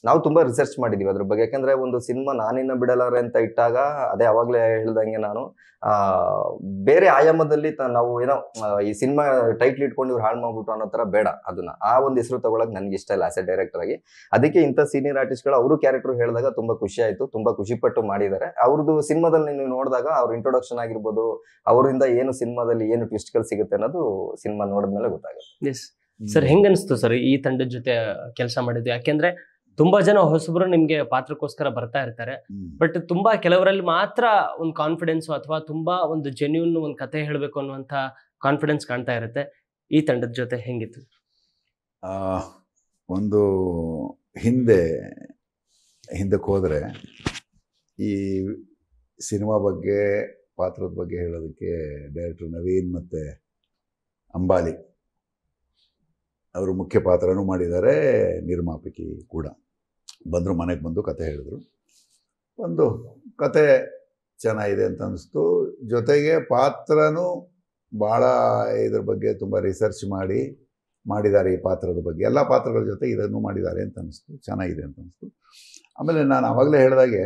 ನಾವು ತುಂಬಾ ರಿಸರ್ಚ್ ಮಾಡಿದೀವಿ ಅದ್ರ ಬಗ್ಗೆ. ಯಾಕಂದ್ರೆ ಒಂದು ಸಿನಿಮಾ ನಾನಿನ್ನ ಬಿಡಲಾರೆ ಅಂತ ಇಟ್ಟಾಗ ಅದೇ ಅವಾಗ್ಲೇ ಹೇಳ್ದಂಗೆ ನಾನು ಬೇರೆ ಆಯಾಮದಲ್ಲಿ ನಾವು ಏನೋ ಈ ಸಿನಿಮಾ ಟೈಟ್ಲ್ ಇಟ್ಕೊಂಡು ಇವ್ರು ಹಾಳು ಮಾಡ್ಬಿಟ್ಟು ಅನ್ನೋ ತರ ಬೇಡ. ಅದನ್ನ ಆ ಒಂದು ಹೆಸರು ತಗೊಳಕ್ ನನ್ಗೆ ಇಷ್ಟ ಇಲ್ಲ ಆಸ್ ಎ ಡೈರೆಕ್ಟರ್ ಆಗಿ. ಅದಕ್ಕೆ ಇಂಥ ಸೀನಿಯರ್ ಆರ್ಟಿಸ್ಟ್ ಗಳು ಅವರು ಕ್ಯಾರೆಕ್ಟರ್ ಹೇಳಿದಾಗ ತುಂಬಾ ಖುಷಿ ಆಯ್ತು, ತುಂಬಾ ಖುಷಿ ಪಟ್ಟು ಮಾಡಿದ್ದಾರೆ. ಅವ್ರದ್ದು ಸಿನಿಮಾದಲ್ಲಿ ನೀವು ನೋಡಿದಾಗ ಅವ್ರ ಇಂಟ್ರೊಡಕ್ಷನ್ ಆಗಿರ್ಬೋದು, ಅವರಿಂದ ಏನು ಸಿನಿಮಾದಲ್ಲಿ ಏನು ಟ್ವಿಸ್ಟ್ ಗಳು ಸಿಗುತ್ತೆ ಅನ್ನೋದು ಸಿನಿಮಾ ನೋಡಿದ್ಮೇಲೆ ಗೊತ್ತಾಗುತ್ತೆ. ಸರ್ ಹೆಂಗ ಅನಿಸ್ತು ಸರ್ ಈ ತಂಡದ ಜೊತೆ ಕೆಲಸ ಮಾಡಿದ್ದು? ಯಾಕೆಂದ್ರೆ ತುಂಬಾ ಜನ ಹೊಸಬರು ನಿಮ್ಗೆ ಪಾತ್ರಕ್ಕೋಸ್ಕರ ಬರ್ತಾ ಇರ್ತಾರೆ, ಬಟ್ ತುಂಬಾ ಕೆಲವರಲ್ಲಿ ಮಾತ್ರ ಒಂದು ಕಾನ್ಫಿಡೆನ್ಸ್ ಅಥವಾ ತುಂಬಾ ಒಂದು ಜೆನ್ಯೂನ್ ಒಂದು ಕತೆ ಹೇಳ್ಬೇಕು ಅನ್ನುವಂತ ಕಾನ್ಫಿಡೆನ್ಸ್ ಕಾಣ್ತಾ ಇರುತ್ತೆ. ಈ ತಂಡದ ಜೊತೆ ಹೆಂಗಿತ್ತು? ಒಂದು ಹಿಂದಕ್ಕೆ ಹೋದ್ರೆ ಈ ಸಿನಿಮಾ ಬಗ್ಗೆ ಪಾತ್ರದ ಬಗ್ಗೆ ಹೇಳೋದಕ್ಕೆ ಡೈರೆಕ್ಟರ್ ನವೀನ್ ಮತ್ತು ಅಂಬಾಲಿ ಅವರು ಮುಖ್ಯ ಪಾತ್ರನೂ ಮಾಡಿದ್ದಾರೆ, ನಿರ್ಮಾಪಕಿ ಕೂಡ ಬಂದರು, ಮನೆಗೆ ಬಂದು ಕತೆ ಹೇಳಿದ್ರು. ಒಂದು ಕತೆ ಚೆನ್ನಾಗಿದೆ ಅಂತ ಅನ್ನಿಸ್ತು. ಜೊತೆಗೆ ಪಾತ್ರನೂ ಭಾಳ ಇದ್ರ ಬಗ್ಗೆ ತುಂಬ ರಿಸರ್ಚ್ ಮಾಡಿದ್ದಾರೆ ಈ ಪಾತ್ರದ ಬಗ್ಗೆ. ಎಲ್ಲ ಪಾತ್ರಗಳ ಜೊತೆ ಇದನ್ನು ಮಾಡಿದ್ದಾರೆ ಅಂತ ಅನ್ನಿಸ್ತು, ಚೆನ್ನಾಗಿದೆ ಅಂತ ಅನ್ನಿಸ್ತು. ಆಮೇಲೆ ನಾನು ಆವಾಗಲೇ ಹೇಳಿದಾಗೆ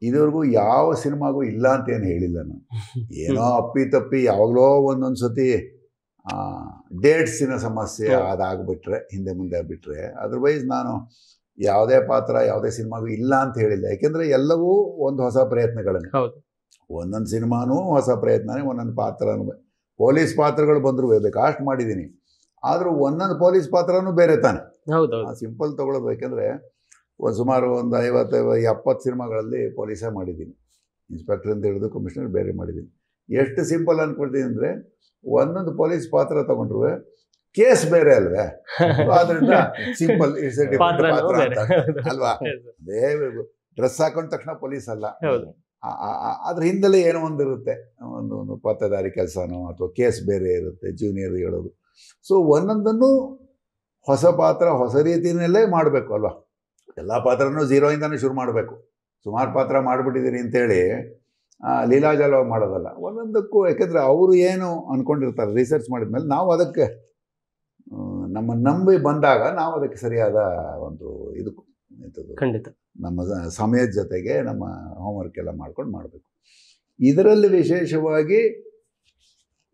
ಇದುವರೆಗೂ ಯಾವ ಸಿನಿಮಾಗೂ ಇಲ್ಲ ಅಂತ ಏನು ಹೇಳಿಲ್ಲ ನಾನು. ಏನೋ ಅಪ್ಪಿ ಯಾವಾಗಲೋ ಒಂದೊಂದು ಸತಿ ಡೇಟ್ಸಿನ ಸಮಸ್ಯೆ ಅದಾಗ್ಬಿಟ್ರೆ ಹಿಂದೆ ಮುಂದೆ ಬಿಟ್ಟರೆ ಅದರ್ವೈಸ್ ನಾನು ಯಾವುದೇ ಪಾತ್ರ ಯಾವುದೇ ಸಿನಿಮಾಗೂ ಇಲ್ಲ ಅಂತ ಹೇಳಿಲ್ಲ. ಯಾಕೆಂದರೆ ಎಲ್ಲವೂ ಒಂದು ಹೊಸ ಪ್ರಯತ್ನಗಳನ್ನೇ, ಒಂದೊಂದು ಸಿನಿಮಾನೂ ಹೊಸ ಪ್ರಯತ್ನನೇ, ಒಂದೊಂದು ಪಾತ್ರನೂ. ಪೊಲೀಸ್ ಪಾತ್ರಗಳು ಬಂದರೂ ಬೇಕಾಷ್ಟು ಮಾಡಿದ್ದೀನಿ, ಆದರೂ ಒಂದೊಂದು ಪೊಲೀಸ್ ಪಾತ್ರನೂ ಬೇರೆ ತಾನೆ. ಸಿಂಪಲ್ ತೊಗೊಳೋದು. ಯಾಕೆಂದರೆ ಸುಮಾರು ಒಂದು 50-70 ಸಿನಿಮಾಗಳಲ್ಲಿ ಪೊಲೀಸೇ ಮಾಡಿದ್ದೀನಿ, ಇನ್ಸ್ಪೆಕ್ಟರ್ ಅಂತ ಹಿಡಿದು ಕಮಿಷನರ್ ಬೇರೆ ಮಾಡಿದ್ದೀನಿ. ಎಷ್ಟು ಸಿಂಪಲ್ ಅನ್ಕೊಳ್ತೀನಿ ಅಂದರೆ ಒಂದೊಂದು ಪೊಲೀಸ್ ಪಾತ್ರ ತಗೊಂಡ್ರು ಕೇಸ್ ಬೇರೆ ಅಲ್ವೇ, ಆದ್ರಿಂದ ಸಿಂಪಲ್ ಇಟ್ಸ್ ಎ ಡಿಫರೆಂಟ್ ಪಾತ್ರ ಅಂತ ಅಲ್ವಾ. ಅದೇ ಡ್ರೆಸ್ ಹಾಕೊಂಡ ತಕ್ಷಣ ಪೊಲೀಸ್ ಅಲ್ಲ, ಅದ್ರ ಹಿಂದಲೇ ಏನೋ ಒಂದು ಇರುತ್ತೆ, ಒಂದು ಪತ್ತದಾರಿ ಕೆಲಸನೋ ಅಥವಾ ಕೇಸ್ ಬೇರೆ ಇರುತ್ತೆ, ಜೂನಿಯರ್ ಹೇಳೋದು. ಸೊ ಒಂದೊಂದನ್ನು ಹೊಸ ಪಾತ್ರ ಹೊಸ ರೀತಿಯಲ್ಲೇ ಮಾಡಬೇಕು ಅಲ್ವಾ. ಎಲ್ಲ ಪಾತ್ರನೂ ಝೀರೋಯಿಂದನೇ ಶುರು ಮಾಡಬೇಕು. ಸುಮಾರು ಪಾತ್ರ ಮಾಡಿಬಿಟ್ಟಿದ್ದೀರಿ ಅಂತೇಳಿ ಲೀಲಾಜಾಲವಾಗಿ ಮಾಡೋದಲ್ಲ. ಒಂದೊಂದಕ್ಕೂ ಯಾಕೆಂದರೆ ಅವರು ಏನು ಅಂದ್ಕೊಂಡಿರ್ತಾರೆ ರಿಸರ್ಚ್ ಮಾಡಿದ್ಮೇಲೆ ನಾವು ಅದಕ್ಕೆ ನಮ್ಮ ನಂಬಿ ಬಂದಾಗ ನಾವು ಅದಕ್ಕೆ ಸರಿಯಾದ ಒಂದು ಇದು ಖಂಡಿತ ನಮ್ಮ ಸಮಯದ ಜೊತೆಗೆ ನಮ್ಮ ಹೋಮ್ವರ್ಕ್ ಎಲ್ಲ ಮಾಡ್ಕೊಂಡು ಮಾಡಬೇಕು. ಇದರಲ್ಲಿ ವಿಶೇಷವಾಗಿ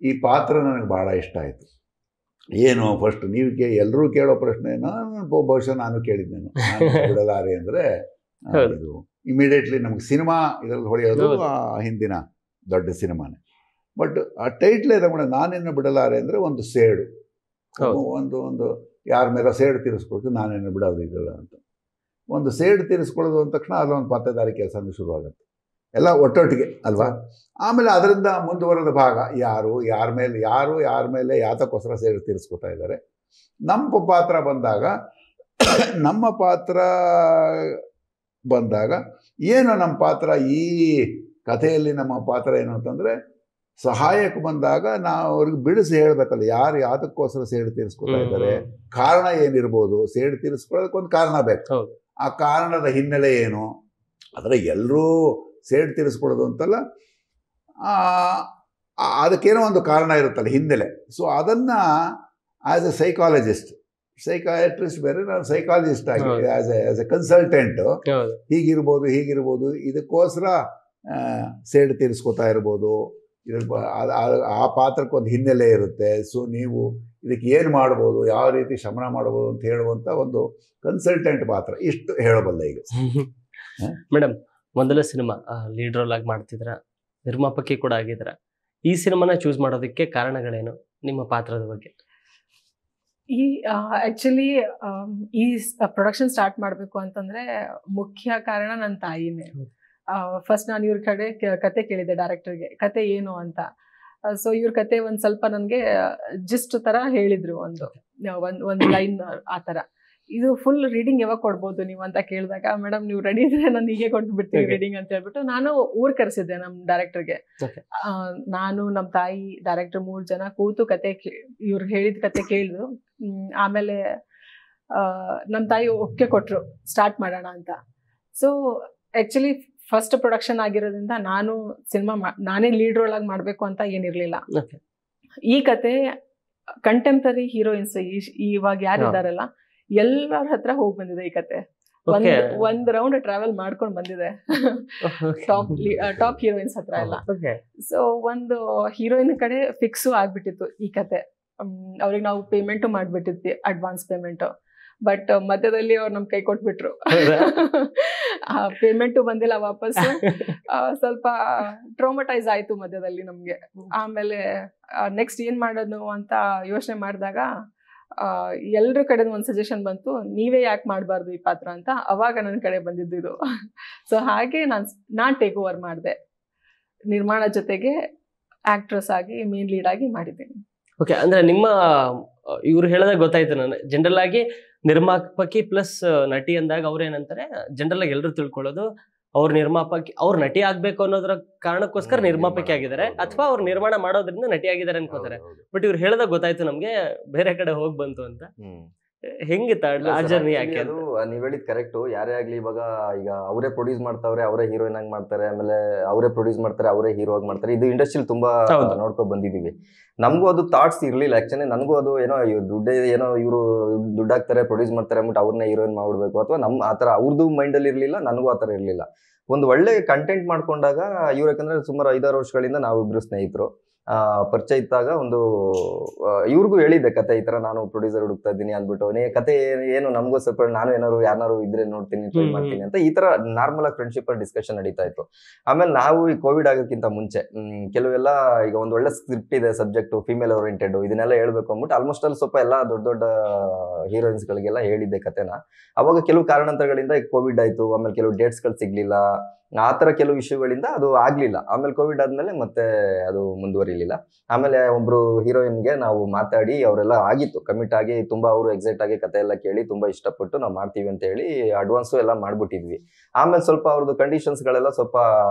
ಈ ಪಾತ್ರ ನನಗೆ ಭಾಳ ಇಷ್ಟ ಆಯಿತು. ಏನು ಫಸ್ಟ್ ನೀವು ಎಲ್ಲರೂ ಕೇಳೋ ಪ್ರಶ್ನೆನ ಬಹುಶಃ ನಾನು ಕೇಳಿದ್ದೇನೆ, ನಾನು ಬಿಡಲಾರೆ ಅಂದರೆ ಇದು ಇಮಿಡಿಯೇಟ್ಲಿ ನಮ್ಗೆ ಸಿನಿಮಾ ಇದರಲ್ಲಿ ಹೊಳೆಯೋದು ಹಿಂದಿನ ದೊಡ್ಡ ಸಿನಿಮಾನೇ. ಬಟ್ ಆ ಟೈಟ್ಲೇ ತಗೊಂಡು ನಾನಿನ್ನು ಬಿಡಲಾರೆ ಅಂದರೆ ಒಂದು ಸೇಡು, ಒಂದು ಯಾರ ಮೇಲೆ ಸೇಡು ತೀರಿಸ್ಕೊಳ್ತು, ನಾನಿನ್ನು ಬಿಡೋದು ಇದಲ್ಲ ಅಂತ. ಒಂದು ಸೇಡು ತೀರಿಸ್ಕೊಳ್ಳೋದು ಅಂದ ತಕ್ಷಣ ಅಲ್ಲೊಂದು ಪತ್ತೇದಾರಿ ಕೆಲಸನೂ ಶುರುವಾಗುತ್ತೆ, ಎಲ್ಲ ಒಟ್ಟೊಟ್ಟಿಗೆ ಅಲ್ವಾ. ಆಮೇಲೆ ಅದರಿಂದ ಮುಂದುವರೆದ ಭಾಗ ಯಾರು ಯಾರ ಮೇಲೆ ಯಾತಕ್ಕೋಸ್ಕರ ಸೇಡು ತೀರಿಸ್ಕೊತಾ ಇದ್ದಾರೆ. ನಮ್ಮ ಪಾತ್ರ ಬಂದಾಗ ಏನು ನಮ್ಮ ಪಾತ್ರ, ಈ ಕಥೆಯಲ್ಲಿ ನಮ್ಮ ಪಾತ್ರ ಏನು ಅಂತಂದರೆ ಸಹಾಯಕ್ಕೆ ಬಂದಾಗ ನಾವು ಅವ್ರಿಗೆ ಬಿಡಿಸಿ ಹೇಳಬೇಕಲ್ಲ, ಯಾರು ಯಾತಕ್ಕೋಸ್ಕರ ಸೇಡು ತೀರಿಸ್ಕೊತಾ ಇದ್ದಾರೆ, ಕಾರಣ ಏನಿರ್ಬೋದು. ಸೇಡು ತೀರಿಸ್ಕೊಳ್ಳೋದಕ್ಕೊಂದು ಕಾರಣ ಬೇಕು, ಆ ಕಾರಣದ ಹಿನ್ನೆಲೆ ಏನು. ಆದರೆ ಎಲ್ಲರೂ ಸೇಡು ತೀರಿಸ್ಕೊಳ್ಳೋದು ಅಂತಲ್ಲ, ಅದಕ್ಕೇನೋ ಒಂದು ಕಾರಣ ಇರುತ್ತಲ್ಲ ಹಿನ್ನೆಲೆ. ಸೊ ಅದನ್ನು ಆ್ಯಸ್ ಎ ಸೈಕಾಟ್ರಿಸ್ಟ್ ಬೇರೆ, ನಾನು ಸೈಕಾಲಜಿಸ್ಟ್ ಆಗಿ ಆ್ಯಸ್ ಎ ಕನ್ಸಲ್ಟೆಂಟು ಹೀಗಿರ್ಬೋದು, ಇದಕ್ಕೋಸ್ಕರ ಸೇಡು ತೀರಿಸ್ಕೊತಾ ಇರ್ಬೋದು, ಆ ಪಾತ್ರಕ್ಕೊಂದು ಹಿನ್ನೆಲೆ ಇರುತ್ತೆ. ಸೊ ನೀವು ಇದಕ್ಕೆ ಏನು ಮಾಡ್ಬೋದು, ಯಾವ ರೀತಿ ಶಮನ ಮಾಡ್ಬೋದು ಅಂತ ಹೇಳುವಂಥ ಒಂದು ಕನ್ಸಲ್ಟೆಂಟ್ ಪಾತ್ರ. ಇಷ್ಟು ಹೇಳಬಲ್ಲ ಈಗ. ಮೇಡಮ್, ಮೊದಲ ಸಿನಿಮಾ ಲೀಡ್ ರೋಲ್ ಆಗಿ ಮಾಡ್ತಿದ್ರ, ನಿರ್ಮಾಪಕಿ ಕೂಡ ಆಗಿದ್ರ. ಈ ಸಿನಿಮಾನ ಚೂಸ್ ಮಾಡೋದಕ್ಕೆ ಕಾರಣಗಳೇನು ನಿಮ್ಮ ಪಾತ್ರದ ಬಗ್ಗೆ? ಈ ಆಕ್ಚುಲಿ ಈ ಪ್ರೊಡಕ್ಷನ್ ಸ್ಟಾರ್ಟ್ ಮಾಡಬೇಕು ಅಂತಂದ್ರೆ ಮುಖ್ಯ ಕಾರಣ ನನ್ನ ತಾಯಿನೇ. ಫಸ್ಟ್ ನಾನು ಇವ್ರ ಕಡೆ ಕತೆ ಕೇಳಿದೆ ಡೈರೆಕ್ಟರ್ಗೆ, ಕತೆ ಏನು ಅಂತ. ಸೊ ಇವ್ರ ಕತೆ ಒಂದ್ ಸ್ವಲ್ಪ ನನಗೆ ಜಿಸ್ಟ್ ತರ ಹೇಳಿದ್ರು, ಒಂದು ಲೈನ್ ಆ ತರ. ಇದು ಫುಲ್ ರೀಡಿಂಗ್ ಯಾವಾಗ ಕೊಡ್ಬೋದು ನೀವು ಅಂತ ಕೇಳಿದಾಗ, ಮೇಡಮ್ ನೀವು ರೆಡಿ ಇದ್ರೆ ನಾನು ಹೀಗೆ ಕೊಟ್ಟು ಬಿಡ್ತೀನಿ ರೀಡಿಂಗ್ ಅಂತ ಹೇಳ್ಬಿಟ್ಟು ನಾನು ಊರ್ ಕರೆಸಿದ್ದೆ ನಮ್ಮ ಡೈರೆಕ್ಟರ್ಗೆ. ನಾನು ನಮ್ಮ ತಾಯಿ ಡೈರೆಕ್ಟರ್ 3 ಜನ ಕೂತು ಕತೆ ಇವ್ರು ಹೇಳಿದ ಕತೆ ಕೇಳಿದ್ರು. ಆಮೇಲೆ ನಮ್ಮ ತಾಯಿ ಒಪ್ಪಿಗೆ ಕೊಟ್ರು ಸ್ಟಾರ್ಟ್ ಮಾಡೋಣ ಅಂತ. ಸೊ ಆಕ್ಚುಲಿ ಫಸ್ಟ್ ಪ್ರೊಡಕ್ಷನ್ ಆಗಿರೋದ್ರಿಂದ ನಾನು ಸಿನಿಮಾ ನಾನೇ ಲೀಡ್ ರೋಲ್ ಆಗಿ ಮಾಡ್ಬೇಕು ಅಂತ ಏನಿರ್ಲಿಲ್ಲ. ಈ ಕತೆ ಕಂಟೆಂಪರರಿ ಹೀರೋಯಿನ್ಸ್ ಇವಾಗ ಯಾರಿದ್ದಾರಲ್ಲ ಎಲ್ಲರ ಹತ್ರ ಹೋಗಿ ಬಂದಿದೆ ಈ ಕತೆ. ಒಂದ್ ರೌಂಡ್ ಟ್ರಾವೆಲ್ ಮಾಡ್ಕೊಂಡು ಬಂದಿದೆ ಟಾಪ್ ಹೀರೋಯಿನ್ಸ್ ಹತ್ರ ಎಲ್ಲ. ಸೊ ಒಂದು ಹೀರೋಯಿನ್ ಕಡೆ ಫಿಕ್ಸು ಆಗ್ಬಿಟ್ಟಿತ್ತು ಈ ಕತೆ. ಅವ್ರಿಗೆ ನಾವು ಪೇಮೆಂಟು ಮಾಡ್ಬಿಟ್ಟಿದ್ವಿ, ಅಡ್ವಾನ್ಸ್ ಪೇಮೆಂಟ್. ಬಟ್ ಮಧ್ಯದಲ್ಲಿ ಅವ್ರು ನಮ್ ಕೈ ಕೊಟ್ಬಿಟ್ರು, ಪೇಮೆಂಟು ಬಂದಿಲ್ಲ ವಾಪಸ್. ಸ್ವಲ್ಪ ಟ್ರೋಮಟೈಸ್ ಆಯ್ತು ಮಧ್ಯದಲ್ಲಿ ನಮ್ಗೆ. ಆಮೇಲೆ ನೆಕ್ಸ್ಟ್ ಏನ್ ಮಾಡೋದು ಅಂತ ಯೋಚನೆ ಮಾಡಿದಾಗ ಎಲ್ರ ಕಡೆ ಒಂದು ಸಜೆಷನ್ ಬಂತು, ನೀವೇ ಯಾಕೆ ಮಾಡಬಾರ್ದು ಈ ಪಾತ್ರ ಅಂತ. ಅವಾಗ ನನ್ನ ಕಡೆ ಬಂದಿದ್ದು. ಸೊ ಹಾಗೆ ನಾನ್ ಟೇಕ್ ಓವರ್ ಮಾಡಿದೆ, ನಿರ್ಮಾಣ ಜೊತೆಗೆ ಆಕ್ಟ್ರೆಸ್ ಆಗಿ ಮೇನ್ ಲೀಡ್ ಆಗಿ ಮಾಡಿದ್ದೀನಿ. ಓಕೆ, ಅಂದ್ರೆ ನಿಮ್ಮ ಇವ್ರು ಹೇಳದಾಗ ಗೊತ್ತಾಯ್ತು ನಾನು. ಜನರಲ್ ಆಗಿ ನಿರ್ಮಾಪಕಿ ಪ್ಲಸ್ ನಟಿ ಅಂದಾಗ ಅವ್ರು ಏನಂತಾರೆ, ಜನರಲ್ ಆಗಿ ಎಲ್ಲರೂ ತಿಳ್ಕೊಳ್ಳೋದು ಅವ್ರ ನಿರ್ಮಾಪಕಿ, ಅವ್ರ ನಟಿ ಆಗ್ಬೇಕು ಅನ್ನೋದ್ರ ಕಾರಣಕ್ಕೋಸ್ಕರ ನಿರ್ಮಾಪಕಿ ಆಗಿದ್ದಾರೆ, ಅಥವಾ ಅವ್ರು ನಿರ್ಮಾಣ ಮಾಡೋದ್ರಿಂದ ನಟಿ ಆಗಿದ್ದಾರೆ ಅನ್ಕೋತಾರೆ. ಬಟ್ ಇವ್ರು ಹೇಳಿದಾಗ ಗೊತ್ತಾಯ್ತು ನಮ್ಗೆ ಬೇರೆ ಕಡೆ ಹೋಗಿ ಬಂತು ಅಂತ. ಹೆಂಗಿತ್ತ ಆ ಜರ್ನಿ? ಯಾಕೆ ಅದು ನೀವ್ ಹೇಳಿದ್ ಕರೆಕ್ಟ್. ಯಾರೇ ಆಗ್ಲಿ ಇವಾಗ ಈಗ ಅವರೇ ಪ್ರೊಡ್ಯೂಸ್ ಮಾಡ್ತಾವ್ರೆ, ಅವರೇ ಹೀರೋಯಿನ್ ಆಗಿ ಮಾಡ್ತಾರೆ, ಆಮೇಲೆ ಅವರೇ ಪ್ರೊಡ್ಯೂಸ್ ಮಾಡ್ತಾರೆ, ಅವರೇ ಹೀರೋ ಆಗಿ ಮಾಡ್ತಾರೆ. ಇದು ಇಂಡಸ್ಟ್ರಿಯಲ್ಲಿ ತುಂಬಾ ನೋಡ್ಕೊ ಬಂದಿದೀವಿ. ನಮಗೂ ಅದು ಥಾಟ್ಸ್ ಇರ್ಲಿಲ್ಲ ಆಕ್ಚುಲಿ. ನನಗೂ ಅದು ಏನೋ ದುಡ್ಡೇ ಏನೋ ಇವರು ದುಡ್ಡು ಹಾಕ್ತಾರೆ, ಪ್ರೊಡ್ಯೂಸ್ ಮಾಡ್ತಾರೆ ಅಂದ್ಬಿಟ್ಟು ಅವ್ರನ್ನೇ ಹೀರೋಯಿನ್ ಮಾಡ್ಬಿಡ್ಬೇಕು ಅಥವಾ ಆತರ ಅವ್ರದ್ದು ಮೈಂಡ್ ಅಲ್ಲಿ ಇರ್ಲಿಲ್ಲ, ನನಗೂ ಆತರ ಇರ್ಲಿಲ್ಲ. ಒಂದು ಒಳ್ಳೆ ಕಂಟೆಂಟ್ ಮಾಡ್ಕೊಂಡಾಗ ಇವ್ರು, ಯಾಕಂದ್ರೆ ಸುಮಾರು 5-6 ವರ್ಷಗಳಿಂದ ನಾವಿಬ್ರು ಸ್ನೇಹಿತರು, ಪರಿಚಯ ಇದ್ದಾಗ ಒಂದು ಇವ್ರಿಗೂ ಹೇಳಿದ್ದೆ ಕತೆ, ಈ ತರ ನಾನು ಪ್ರೊಡ್ಯೂಸರ್ ಹುಡುಕ್ತಾ ಇದ್ದೀನಿ ಅಂದ್ಬಿಟ್ಟು. ಕತೆ ಏನು ನಮಗೂ ಸ್ವಲ್ಪ, ನಾನು ಯಾರು ಇದ್ರೆ ನೋಡ್ತೀನಿ, ಟ್ರೈ ಮಾಡ್ತೀನಿ ಅಂತ ಈ ತರ ನಾರ್ಮಲ್ ಆಗಿ ಫ್ರೆಂಡ್ಶಿಪ್ ಡಿಸ್ಕಷನ್ ನಡೀತಾ ಇತ್ತು. ಆಮೇಲೆ ನಾವು ಈ ಕೋವಿಡ್ ಆಗೋಕ್ಕಿಂತ ಮುಂಚೆ ಕೆಲವೆಲ್ಲ ಈಗ ಒಂದು ಒಳ್ಳೆ ಸ್ಕ್ರಿಪ್ಟ್ ಇದೆ, ಸಬ್ಜೆಕ್ಟ್ ಫಿಮೇಲ್ ಓರಿಯೆಂಟೆಡ್, ಇದನ್ನೆಲ್ಲ ಹೇಳ್ಬೇಕು ಅಂದ್ಬಿಟ್ಟು ಆಲ್ಮೋಸ್ಟ್ ಅಲ್ಲಿ ಸ್ವಲ್ಪ ಎಲ್ಲ ದೊಡ್ಡ ದೊಡ್ಡ ಹೀರೋಯಿನ್ಸ್ ಗಳಿಗೆಲ್ಲ ಹೇಳಿದ್ದೆ ಕತೆನ. ಅವಾಗ ಕೆಲವು ಕಾರಣಾಂತರಗಳಿಂದ ಕೋವಿಡ್ ಆಯ್ತು, ಆಮೇಲೆ ಕೆಲವು ಡೇಟ್ಸ್ ಗಳು ಸಿಗ್ಲಿಲ್ಲ, ಆ ಥರ ಕೆಲವು ವಿಷಯಗಳಿಂದ ಅದು ಆಗಲಿಲ್ಲ. ಆಮೇಲೆ ಕೋವಿಡ್ ಆದಮೇಲೆ ಮತ್ತೆ ಅದು ಮುಂದುವರಿಲಿಲ್ಲ. ಆಮೇಲೆ ಒಬ್ಬರು ಹೀರೋಯಿನ್ಗೆ ನಾವು ಮಾತಾಡಿ ಅವರೆಲ್ಲ ಆಗಿತ್ತು ಕಮಿಟ್ ಆಗಿ, ತುಂಬ ಅವರು ಎಕ್ಸೈಟ್ ಆಗಿ ಕತೆ ಎಲ್ಲ ಕೇಳಿ ತುಂಬ ಇಷ್ಟಪಟ್ಟು ನಾವು ಮಾಡ್ತೀವಿ ಅಂತ ಹೇಳಿ ಅಡ್ವಾನ್ಸು ಎಲ್ಲ ಮಾಡ್ಬಿಟ್ಟಿದ್ವಿ. ಆಮೇಲೆ ಸ್ವಲ್ಪ ಅವ್ರದ್ದು ಕಂಡೀಷನ್ಸ್ಗಳೆಲ್ಲ ಸ್ವಲ್ಪ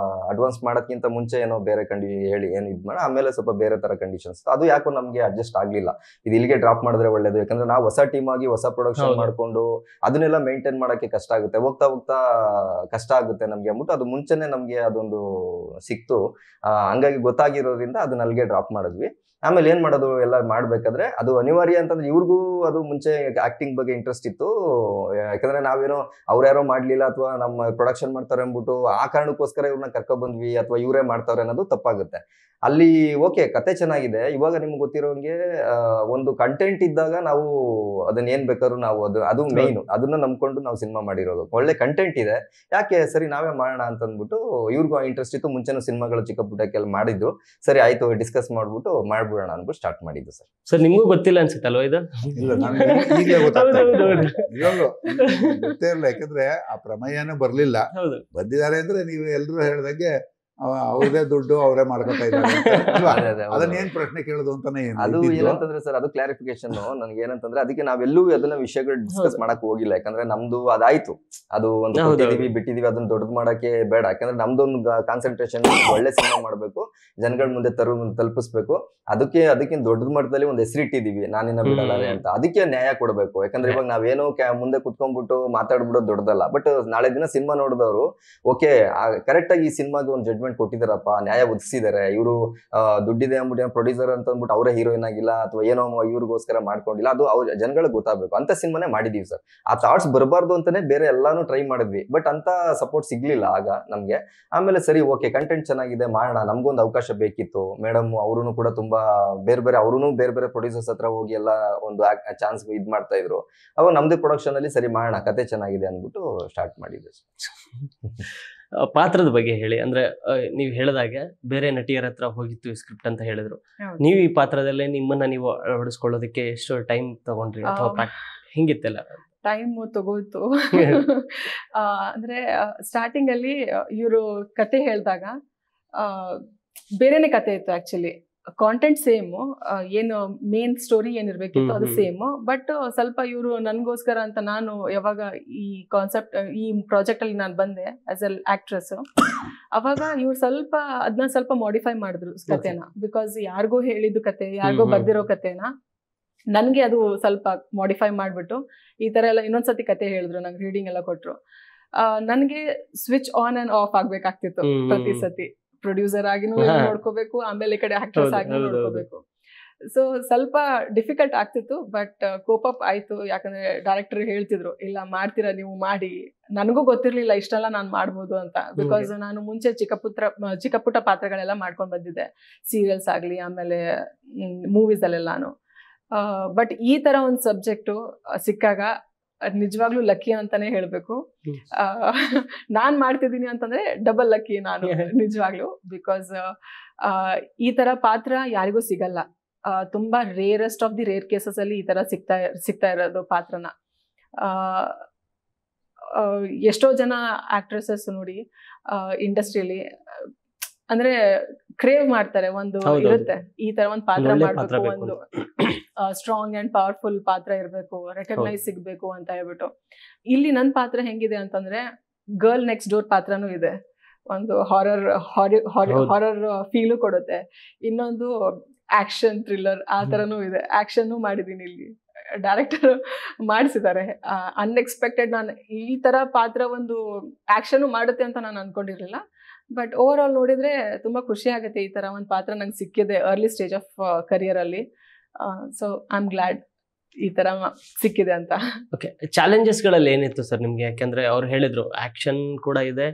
ಅಡ್ವಾನ್ಸ್ ಮಾಡೋಕ್ಕಿಂತ ಮುಂಚೆ ಏನೋ ಬೇರೆ ಹೇಳಿ ಏನು ಇದು ಮಾಡಿ ಆಮೇಲೆ ಸ್ವಲ್ಪ ಬೇರೆ ಥರ ಕಂಡೀಷನ್ಸ್, ಅದು ಯಾಕೋ ನಮಗೆ ಅಡ್ಜಸ್ಟ್ ಆಗಲಿಲ್ಲ. ಇದು ಇಲ್ಲಿಗೆ ಡ್ರಾಪ್ ಮಾಡಿದ್ರೆ ಒಳ್ಳೇದು, ಯಾಕಂದ್ರೆ ನಾವು ಹೊಸ ಟೀಮ್ ಆಗಿ ಹೊಸ ಪ್ರೊಡಕ್ಷನ್ ಮಾಡಿಕೊಂಡು ಅದನ್ನೆಲ್ಲ ಮೇಂಟೈನ್ ಮಾಡೋಕ್ಕೆ ಕಷ್ಟ ಆಗುತ್ತೆ, ಹೋಗ್ತಾ ಹೋಗ್ತಾ ಕಷ್ಟ ಆಗುತ್ತೆ ನಮಗೆ ಅಂದ್ಬಿಟ್ಟು ಅದು ಮುಂಚೆನೆ ನಮಗೆ ಅದೊಂದು ಸಿಕ್ತು. ಹಂಗಾಗಿ ಗೊತ್ತಾಗಿರೋದ್ರಿಂದ ಅದನ್ನ ಅಲ್ಲಿಗೆ ಡ್ರಾಪ್ ಮಾಡಿದ್ವಿ. ಆಮೇಲೆ ಏನ್ ಮಾಡೋದು ಎಲ್ಲ ಮಾಡ್ಬೇಕಾದ್ರೆ ಅದು ಅನಿವಾರ್ಯ ಅಂತಂದ್ರೆ ಇವ್ರಿಗೂ ಅದು ಮುಂಚೆ ಆಕ್ಟಿಂಗ್ ಬಗ್ಗೆ ಇಂಟ್ರೆಸ್ಟ್ ಇತ್ತು. ಯಾಕಂದ್ರೆ ನಾವೇನೋ ಅವ್ರ್ಯಾರೋ ಮಾಡ್ಲಿಲ್ಲ ಅಥವಾ ನಮ್ಮ ಪ್ರೊಡಕ್ಷನ್ ಮಾಡ್ತಾರೆ ಅಂದ್ಬಿಟ್ಟು ಆ ಕಾರಣಕ್ಕೋಸ್ಕರ ಇವ್ರನ್ನ ಕರ್ಕೊಂಡ್ ಬಂದ್ವಿ ಅಥವಾ ಇವರೇ ಮಾಡ್ತಾವ್ರೆ ಅನ್ನೋದು ತಪ್ಪಾಗುತ್ತೆ. ಅಲ್ಲಿ ಓಕೆ ಕತೆ ಚೆನ್ನಾಗಿದೆ, ಇವಾಗ ನಿಮ್ಗೆ ಗೊತ್ತಿರೋಂಗೆ ಒಂದು ಕಂಟೆಂಟ್ ಇದ್ದಾಗ ನಾವು ಅದನ್ನ ಏನ್ ಬೇಕಾದ್ರೂ ನಾವು ಅದು ಮೇನ್, ಅದನ್ನ ನಂಬ್ಕೊಂಡು ನಾವು ಸಿನಿಮಾ ಮಾಡಿರೋದು. ಒಳ್ಳೆ ಕಂಟೆಂಟ್ ಇದೆ, ಯಾಕೆ ಸರಿ ನಾವೇ ಮಾಡೋಣ ಅಂತ ಅಂದ್ಬಿಟ್ಟು ಇವ್ರಿಗೂ ಇಂಟ್ರೆಸ್ಟ್ ಇತ್ತು. ಮುಂಚೆನೂ ಸಿನಿಮಾಗಳು ಚಿಕ್ಕ ಪುಟ್ಟಕ್ಕೆಲ್ಲ ಮಾಡಿದ್ರು. ಸರಿ ಆಯ್ತು ಡಿಸ್ಕಸ್ ಮಾಡ್ಬಿಟ್ಟು ಮಾಡ್ಬಿಡೋಣ ಅಂದ್ಬಿಟ್ಟು ಸ್ಟಾರ್ಟ್ ಮಾಡಿದ್ದು ಸರ್. ಸರ್ ನಿಮಗೂ ಗೊತ್ತಿಲ್ಲ ಅನ್ಸುತ್ತಲ್ವ ಇದು? ಇಲ್ಲ, ನನಗೆ ಈಗಲೇ ಗೊತ್ತಾಗ್ತಾ ಗೊತ್ತೇ ಇರಲ್ಲ, ಯಾಕಂದ್ರೆ ಆ ಪ್ರಮೇಯನೂ ಬರ್ಲಿಲ್ಲ. ಬಂದಿದ್ದಾರೆ ಅಂದ್ರೆ ನೀವು ಎಲ್ರು ಹೇಳ್ದಂಗೆ ಅವ್ರದೇ ದುಡ್ಡು ಅವರೇ ಮಾಡ್ಕೊತಾ ಇದ್ದಾರೆ. ಅದನ್ನ ಏನ್ ಪ್ರಶ್ನೆ ಕೇಳೋದು ಅಂತಾನೆ ಅದು ಏನಂತಂದ್ರೆ ಸರ್, ಅದು ಕ್ಲಾರಿಫಿಕೇಶನ್ ನನಗೆ ಏನಂತಂದ್ರೆ ಅದಕ್ಕೆ ನಾವೆಲ್ಲೂ ಅದನ್ನ ವಿಷಯಗಳು ಡಿಸ್ಕಸ್ ಮಾಡಕ್ ಹೋಗಿಲ್ಲ. ಯಾಕಂದ್ರೆ ನಮ್ದು ಅದಾಯ್ತು, ಅದು ಒಂದು ಕೊಟ್ಟಿದೀವಿ ಬಿಟ್ಟಿದೀವಿ, ಅದನ್ನ ದೊಡ್ಡದು ಮಾಡಕ್ಕೆ ಬೇಡ. ಯಾಕಂದ್ರೆ ನಮ್ದೊಂದು ಕಾನ್ಸಂಟ್ರೇಷನ್ ಒಳ್ಳೆ ಸಿನಿಮಾ ಮಾಡ್ಬೇಕು, ಜನಗಳ ಮುಂದೆ ತಲುಪಿಸ್ಬೇಕು. ಅದಕ್ಕಿಂತ ದೊಡ್ಡ ಮಟ್ಟದಲ್ಲಿ ಒಂದು ಹೆಸರಿಟ್ಟಿದೀವಿ ನಾನಿನ್ನ ಬಿಡಲಾರೆ ಅಂತ, ಅದಕ್ಕೆ ನ್ಯಾಯ ಕೊಡಬೇಕು. ಯಾಕಂದ್ರೆ ಇವಾಗ ನಾವೇನೋ ಮುಂದೆ ಕುತ್ಕೊಂಡ್ಬಿಟ್ಟು ಮಾತಾಡ್ಬಿಡೋದು ದೊಡ್ಡದಲ್ಲ. ಬಟ್ ನಾಳೆ ದಿನ ಸಿನಿಮಾ ನೋಡಿದವರು ಓಕೆ ಕರೆಕ್ಟ್ ಆಗಿ ಈ ಸಿನಿಮಾಗೆ ಒಂದು ಜಡ್ಜ್ಮೆಂಟ್ ಕೊಟ್ಟಿದಾರಪ್ಪ, ನ್ಯಾಯ ಒದಗಿಸಿದ್ದಾರೆ, ಇವರು ದುಡ್ಡಿದೆ ಅಂದ್ಬಿಟ್ಟು ಪ್ರೊಡ್ಯೂಸರ್ ಅಂತ ಅಂದ್ಬಿಟ್ಟು ಅವರೇ ಹೀರೋಯಿನ್ ಆಗಿಲ್ಲ ಅಥವಾ ಏನೋ ಇವ್ರಿಗೋಸ್ಕರ ಮಾಡ್ಕೊಂಡಿಲ್ಲ, ಅದು ಅವ್ರ ಜನಗಳಿಗೆ ಗೊತ್ತಾಗಬೇಕು ಅಂತ ಸಿನಿಮಾನೇ ಮಾಡಿದೀವಿ ಸರ್. ಆ ಥಾಟ್ಸ್ ಬರಬಾರ್ದು ಅಂತಾನೆ ಬೇರೆ ಎಲ್ಲಾನು ಟ್ರೈ ಮಾಡಿದ್ವಿ, ಬಟ್ ಅಂತ ಸಪೋರ್ಟ್ ಸಿಗ್ಲಿಲ್ಲ ಆಗ ನಮ್ಗೆ. ಆಮೇಲೆ ಸರಿ ಓಕೆ ಕಂಟೆಂಟ್ ಚೆನ್ನಾಗಿದೆ ಮಾಡೋಣ, ನಮ್ಗೊಂದು ಅವಕಾಶ ಬೇಕಿತ್ತು. ಮೇಡಮ್ ಅವರು ಕೂಡ ತುಂಬಾ ಬೇರೆ ಬೇರೆ ಪ್ರೊಡ್ಯೂಸರ್ಸ್ ಹತ್ರ ಹೋಗಿ ಎಲ್ಲ ಒಂದು ಚಾನ್ಸ್ ಇದ್ ಮಾಡ್ತಾ ಇದ್ರು. ಅವಾಗ ನಮ್ದೇ ಪ್ರೊಡಕ್ಷನ್ ಅಲ್ಲಿ ಸರಿ ಮಾಡೋಣ, ಕತೆ ಚೆನ್ನಾಗಿದೆ ಅಂದ್ಬಿಟ್ಟು ಸ್ಟಾರ್ಟ್ ಮಾಡಿದ್ವಿ. ಪಾತ್ರದ ಬಗ್ಗೆ ಹೇಳಿ. ಅಂದ್ರೆ ನೀವು ಹೇಳಿದಾಗೆ ಬೇರೆ ನಟಿಯರ ಹತ್ರ ಹೋಗಿತ್ತು ಸ್ಕ್ರಿಪ್ಟ್ ಅಂತ ಹೇಳಿದ್ರು. ನೀವು ಈ ಪಾತ್ರದಲ್ಲೇ ನಿಮ್ಮನ್ನ ನೀವು ಅಳವಡಿಸ್ಕೊಳ್ಳೋದಕ್ಕೆ ಎಷ್ಟು ಟೈಮ್ ತಗೊಂಡ್ರಿ ಅಥವಾ ಹಿಂಗಿತ್ತೆಲ್ಲ? ಟೈಮ್ ತಗೋತು. ಅಂದ್ರೆ ಸ್ಟಾರ್ಟಿಂಗ್ ಅಲ್ಲಿ ಇವರು ಕತೆ ಹೇಳಿದಾಗ ಬೇರೆನೆ ಕತೆ ಇತ್ತು. ಆಕ್ಚುಲಿ ಕಾಂಟೆಂಟ್ ಸೇಮು, ಏನು ಮೇನ್ ಸ್ಟೋರಿ ಏನಿರ್ಬೇಕಿತ್ತು ಅದು ಸೇಮು. ಬಟ್ ಸ್ವಲ್ಪ ಇವರು ನನ್ಗೋಸ್ಕರ ಅಂತ, ನಾನು ಯಾವಾಗ ಈ ಕಾನ್ಸೆಪ್ಟ್ ಈ ಪ್ರಾಜೆಕ್ಟ್ ಅಲ್ಲಿ ನಾನು ಬಂದೆ ಆಸ್ ಎ ಆಕ್ಟ್ರೆಸ್, ಅವಾಗ ಇವ್ರು ಅದನ್ನ ಸ್ವಲ್ಪ ಮಾಡಿಫೈ ಮಾಡಿದ್ರು ಕತೆನ. ಬಿಕಾಸ್ ಯಾರಿಗೋ ಹೇಳಿದ್ದು ಕತೆ, ಯಾರಿಗೋ ಬರ್ದಿರೋ ಕತೆನ ನನ್ಗೆ ಅದು ಸ್ವಲ್ಪ ಮಾಡಿಫೈ ಮಾಡ್ಬಿಟ್ಟು ಈ ತರ ಎಲ್ಲ ಇನ್ನೊಂದ್ಸತಿ ಕತೆ ಹೇಳಿದ್ರು, ನಂಗೆ ರೀಡಿಂಗ್ ಎಲ್ಲ ಕೊಟ್ರು. ನನ್ಗೆ ಸ್ವಿಚ್ ಆನ್ ಅಂಡ್ ಆಫ್ ಆಗ್ಬೇಕಾಗ್ತಿತ್ತು ಪ್ರತಿ ಸತಿ. ಪ್ರೊಡ್ಯೂಸರ್ ಆಗಿನೂ ನೋಡ್ಕೋಬೇಕು, ಆಮೇಲೆ ಈ ಕಡೆ ಆಕ್ಟ್ರೆಸ್ ಆಗಿ ನೋಡ್ಕೋಬೇಕು. ಸೊ ಸ್ವಲ್ಪ ಡಿಫಿಕಲ್ಟ್ ಆಗ್ತಿತ್ತು, ಬಟ್ ಕೋಪ್ ಅಪ್ ಆಯ್ತು. ಯಾಕಂದ್ರೆ ಡೈರೆಕ್ಟರ್ ಹೇಳ್ತಿದ್ರು, ಇಲ್ಲ ಮಾಡ್ತೀರಾ ನೀವು ಮಾಡಿ. ನನಗೂ ಗೊತ್ತಿರ್ಲಿಲ್ಲ ಇಷ್ಟೆಲ್ಲ ನಾನು ಮಾಡ್ಬೋದು ಅಂತ. ಬಿಕಾಸ್ ನಾನು ಮುಂಚೆ ಚಿಕ್ಕ ಪುಟ್ಟ ಪಾತ್ರಗಳೆಲ್ಲ ಮಾಡ್ಕೊಂಡು ಬಂದಿದ್ದೆ, ಸೀರಿಯಲ್ಸ್ ಆಗ್ಲಿ ಆಮೇಲೆ ಮೂವೀಸ್ ಅಲ್ಲೆಲ್ಲಾನು. ಬಟ್ ಈ ತರ ಒಂದು ಸಬ್ಜೆಕ್ಟು ಸಿಕ್ಕಾಗ ನಿಜವಾಗ್ಲೂ ಲಕ್ಕಿ ಅಂತಾನೆ ಹೇಳ್ಬೇಕು. ನಾನ್ ಮಾಡ್ತಿದ್ದೀನಿ ಅಂತಂದ್ರೆ ಡಬಲ್ ಲಕ್ಕಿ ನಾನು ನಿಜವಾಗ್ಲೂ. ಬಿಕಾಸ್ ಈ ತರ ಪಾತ್ರ ಯಾರಿಗೂ ಸಿಗಲ್ಲ. ತುಂಬಾ rarest of the rare cases ಅಲ್ಲಿ ಈ ತರ ಸಿಗ್ತಾ ಇರೋದು ಪಾತ್ರನ. ಎಷ್ಟೋ ಜನ ಆಕ್ಟ್ರೆಸಸ್ ನೋಡಿ ಇಂಡಸ್ಟ್ರಿಯಲ್ಲಿ ಅಂದ್ರೆ ಕ್ರೇವ್ ಮಾಡ್ತಾರೆ, ಒಂದು ಇರುತ್ತೆ ಈ ತರ ಒಂದು ಪಾತ್ರ ಮಾಡ್ಬೇಕು, ಒಂದು ಸ್ಟ್ರಾಂಗ್ ಅಂಡ್ ಪವರ್ಫುಲ್ ಪಾತ್ರ ಇರ್ಬೇಕು, ರೆಕಗ್ನೈಸ್ ಸಿಗ್ಬೇಕು ಅಂತ ಹೇಳ್ಬಿಟ್ಟು. ಇಲ್ಲಿ ನನ್ ಪಾತ್ರ ಹೆಂಗಿದೆ ಅಂತಂದ್ರೆ ಗರ್ಲ್ ನೆಕ್ಸ್ಟ್ ಡೋರ್ ಪಾತ್ರನೂ ಇದೆ, ಒಂದು ಹಾರರ್ ಫೀಲು ಕೊಡುತ್ತೆ, ಇನ್ನೊಂದು ಆಕ್ಷನ್ ಥ್ರಿಲ್ಲರ್ ಆ ತರನೂ ಇದೆ. ಆಕ್ಷನ್ ಮಾಡಿದೀನಿ ಇಲ್ಲಿ, ಡೈರೆಕ್ಟರ್ ಮಾಡಿಸಿದ್ದಾರೆ ಅನ್ಎಕ್ಸ್ಪೆಕ್ಟೆಡ್. ನಾನು ಈ ತರ ಪಾತ್ರ ಒಂದು ಆಕ್ಷನ್ ಮಾಡುತ್ತೆ ಅಂತ ನಾನು ಅನ್ಕೊಂಡಿರ್ಲಿಲ್ಲ. ಬಟ್ ಓವರ್ ಆಲ್ ನೋಡಿದ್ರೆ ತುಂಬಾ ಖುಷಿ ಆಗುತ್ತೆ, ಈ ತರ ಒಂದು ಪಾತ್ರ ನಂಗೆ ಸಿಕ್ಕಿದೆ ಅರ್ಲಿ ಸ್ಟೇಜ್ ಆಫ್ ಕರಿಯರ್ ಅಲ್ಲಿ. ಸೊ ಐ ಆಮ್ ಗ್ಲಾಡ್ ಈ ತರ ಸಿಕ್ಕಿದೆ ಅಂತ. ಓಕೆ, ಚಾಲೆಂಜಸ್ಗಳಲ್ಲಿ ಏನಿತ್ತು ಸರ್ ನಿಮ್ಗೆ? ಯಾಕಂದ್ರೆ ಅವ್ರು ಹೇಳಿದ್ರು ಆಕ್ಷನ್ ಕೂಡ ಇದೆ,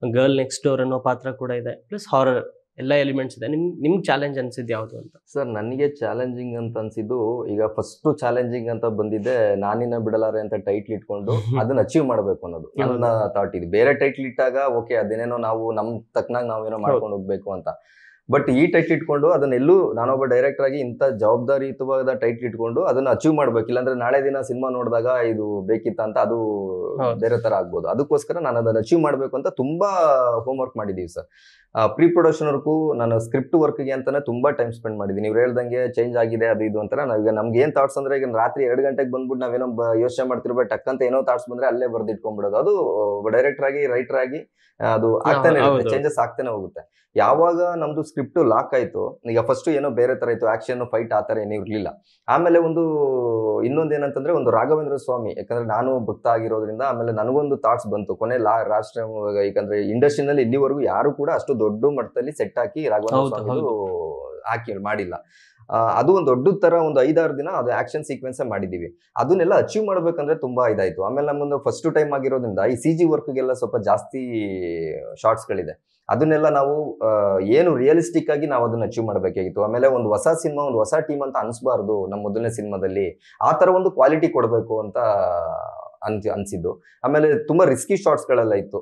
ಗರ್ಲ್ ನೆಕ್ಸ್ಟ್ ಡೋರ್ ಅನ್ನೋ ಪಾತ್ರ ಕೂಡ ಇದೆ, ಪ್ಲಸ್ ಹಾರರ್ ಎಲ್ಲ ಎಲಿಮೆಂಟ್ಸ್ ಇದೆ. ನಿಮ್ಗೆ ಚಾಲೆಂಜ್ ಅನ್ಸಿದ್ದು ಯಾವುದು ಅಂತ? ಸರ್ ನನಗೆ ಚಾಲೆಂಜಿಂಗ್ ಅಂತ ಅನ್ಸಿದ್ದು, ಈಗ ಫಸ್ಟ್ ಚಾಲೆಂಜಿಂಗ್ ಅಂತ ಬಂದಿದ್ದೆ ನಾನಿನ್ನ ಬಿಡಲಾರೆ ಅಂತ ಟೈಟ್ಲ್ ಇಟ್ಕೊಂಡು ಅದನ್ನ ಅಚೀವ್ ಮಾಡಬೇಕು ಅನ್ನೋದು ನನ್ನ ಥಾಟ್ ಇದೆ. ಬೇರೆ ಟೈಟ್ಲ್ ಇಟ್ಟಾಗ ಓಕೆ ಅದೇನೇನೋ ನಾವು ನಮ್ ತಕ್ಕನಾಗ ನಾವೇನೋ ಮಾಡ್ಕೊಂಡು ಹೋಗ್ಬೇಕು ಅಂತ. ಬಟ್ ಈ ಟೈಟ್ಲ್ ಇಟ್ಕೊಂಡು ಅದನ್ನೆಲ್ಲೂ ನಾನೊಬ್ಬ ಡೈರೆಕ್ಟರ್ ಆಗಿ ಇಂಥ ಜವಾಬ್ದಾರಿಯುತವಾದ ಟೈಟ್ಲ್ ಇಟ್ಕೊಂಡು ಅದನ್ನ ಅಚೀವ್ ಮಾಡ್ಬೇಕು, ಇಲ್ಲಾಂದ್ರೆ ನಾಳೆ ದಿನ ಸಿನಿಮಾ ನೋಡಿದಾಗ ಇದು ಬೇಕಿತ್ತ ಅಂತ ಅದು ಬೇರೆ ತರ ಆಗ್ಬೋದು. ಅದಕ್ಕೋಸ್ಕರ ನಾನು ಅದನ್ನ ಅಚೀವ್ ಮಾಡ್ಬೇಕು ಅಂತ ತುಂಬಾ ಹೋಮ್ ವರ್ಕ್ ಮಾಡಿದೀವಿ ಸರ್. ಪ್ರೀ ಪ್ರೊಡಕ್ಷನ್ ವರ್ಕು ನಾನು ಸ್ಕ್ರಿಪ್ಟ್ ವರ್ಕ್ಗೆ ಅಂತಾನೆ ತುಂಬಾ ಟೈಮ್ ಸ್ಪೆಂಡ್ ಮಾಡಿದ್ದೀನಿ. ನೀವು ಹೇಳ್ದಂಗೆ ಚೇಂಜ್ ಆಗಿದೆ ಅದು ಇದು ಅಂತಾರೆ. ನಾವೀಗ ನಮ್ಗೆ ಏನ್ ಥಾಟ್ಸ್ ಅಂದ್ರೆ ಈಗ ರಾತ್ರಿ 2 ಗಂಟೆಗೆ ಬಂದ್ಬಿಟ್ಟು ನಾವೇನೋ ಯೋಚನೆ ಮಾಡ್ತಿರ್ಬೇಕು, ಟಕ್ಕಂತ ಏನೋ ಥಾಟ್ಸ್ ಬಂದ್ರೆ ಅಲ್ಲೇ ಬರ್ದಿಟ್ಕೊಂಡ್ಬಿಡೋದು. ಅದು ಡೈರೆಕ್ಟರ್ ಆಗಿ ರೈಟರ್ ಆಗಿ ಅದು ಆಗ್ತಾನೆ ಇರುತ್ತೆ, ಚೇಂಜಸ್ ಆಗ್ತಾನೆ ಹೋಗುತ್ತೆ. ಯಾವಾಗ ನಮ್ದು ಸ್ಕ್ರಿಪ್ಟ್ ಲಾಕ್ ಆಯ್ತು, ಈಗ ಫಸ್ಟ್ ಏನೋ ಬೇರೆ ತರ ಇತ್ತು, ಆಕ್ಷನ್ ಫೈಟ್ ಆ ತರ ಏನೂ ಇರ್ಲಿಲ್ಲ. ಆಮೇಲೆ ಇನ್ನೊಂದು ಏನಂತಂದ್ರೆ ಒಂದು ರಾಘವೇಂದ್ರ ಸ್ವಾಮಿ, ಯಾಕಂದ್ರೆ ನಾನು ಭಕ್ತ ಆಗಿರೋದ್ರಿಂದ ಆಮೇಲೆ ನನಗೊಂದು ಥಾಟ್ಸ್ ಬಂತು ಕೊನೆ ರಾಷ್ಟ್ರ, ಯಾಕಂದ್ರೆ ಇಂಡಸ್ಟ್ರಿನಲ್ಲಿ ಇಲ್ಲಿವರೆಗೂ ಯಾರು ಕೂಡ ಅಷ್ಟು ದೊಡ್ಡ ಮಟ್ಟದಲ್ಲಿ ಸೆಟ್ ಹಾಕಿ ರಾಘವೇಂದ್ರ ಸ್ವಾಮಿ ಹಾಕಿ ಮಾಡಿಲ್ಲ. ಅದು ಒಂದು ದೊಡ್ಡ ತರ ಒಂದು 5-6 ದಿನ ಅದು ಆಕ್ಷನ್ ಸೀಕ್ವೆನ್ಸ್ ಮಾಡಿದೀವಿ. ಅದನ್ನೆಲ್ಲ ಅಚೀವ್ ಮಾಡ್ಬೇಕಂದ್ರೆ ತುಂಬಾ ಇದಾಯ್ತು. ಆಮೇಲೆ ನಮ್ಮೊಂದು ಫಸ್ಟ್ ಟೈಮ್ ಆಗಿರೋದ್ರಿಂದ ಈ CG ವರ್ಕ್ಗೆಲ್ಲ ಸ್ವಲ್ಪ ಜಾಸ್ತಿ ಶಾರ್ಟ್ಸ್ ಗಳಿದೆ. ಅದನ್ನೆಲ್ಲ ನಾವು ಏನು ರಿಯಲಿಸ್ಟಿಕ್ ಆಗಿ ನಾವು ಅದನ್ನ ಅಚೀವ್ ಮಾಡಬೇಕಾಗಿತ್ತು. ಆಮೇಲೆ ಒಂದು ಹೊಸ ಸಿನಿಮಾ, ಒಂದು ಹೊಸ ಟೀಮ್ ಅಂತ ಅನ್ಸ್ಬಾರ್ದು ನಮ್ಮ ಮೊದಲನೇ ಸಿನಿಮಾದಲ್ಲಿ, ಆ ತರ ಒಂದು ಕ್ವಾಲಿಟಿ ಕೊಡಬೇಕು ಅಂತ ಅನ್ಸಿದ್ದು. ಆಮೇಲೆ ತುಂಬಾ ರಿಸ್ಕಿ ಶಾರ್ಟ್ಸ್ ಗಳೆಲ್ಲ ಇತ್ತು.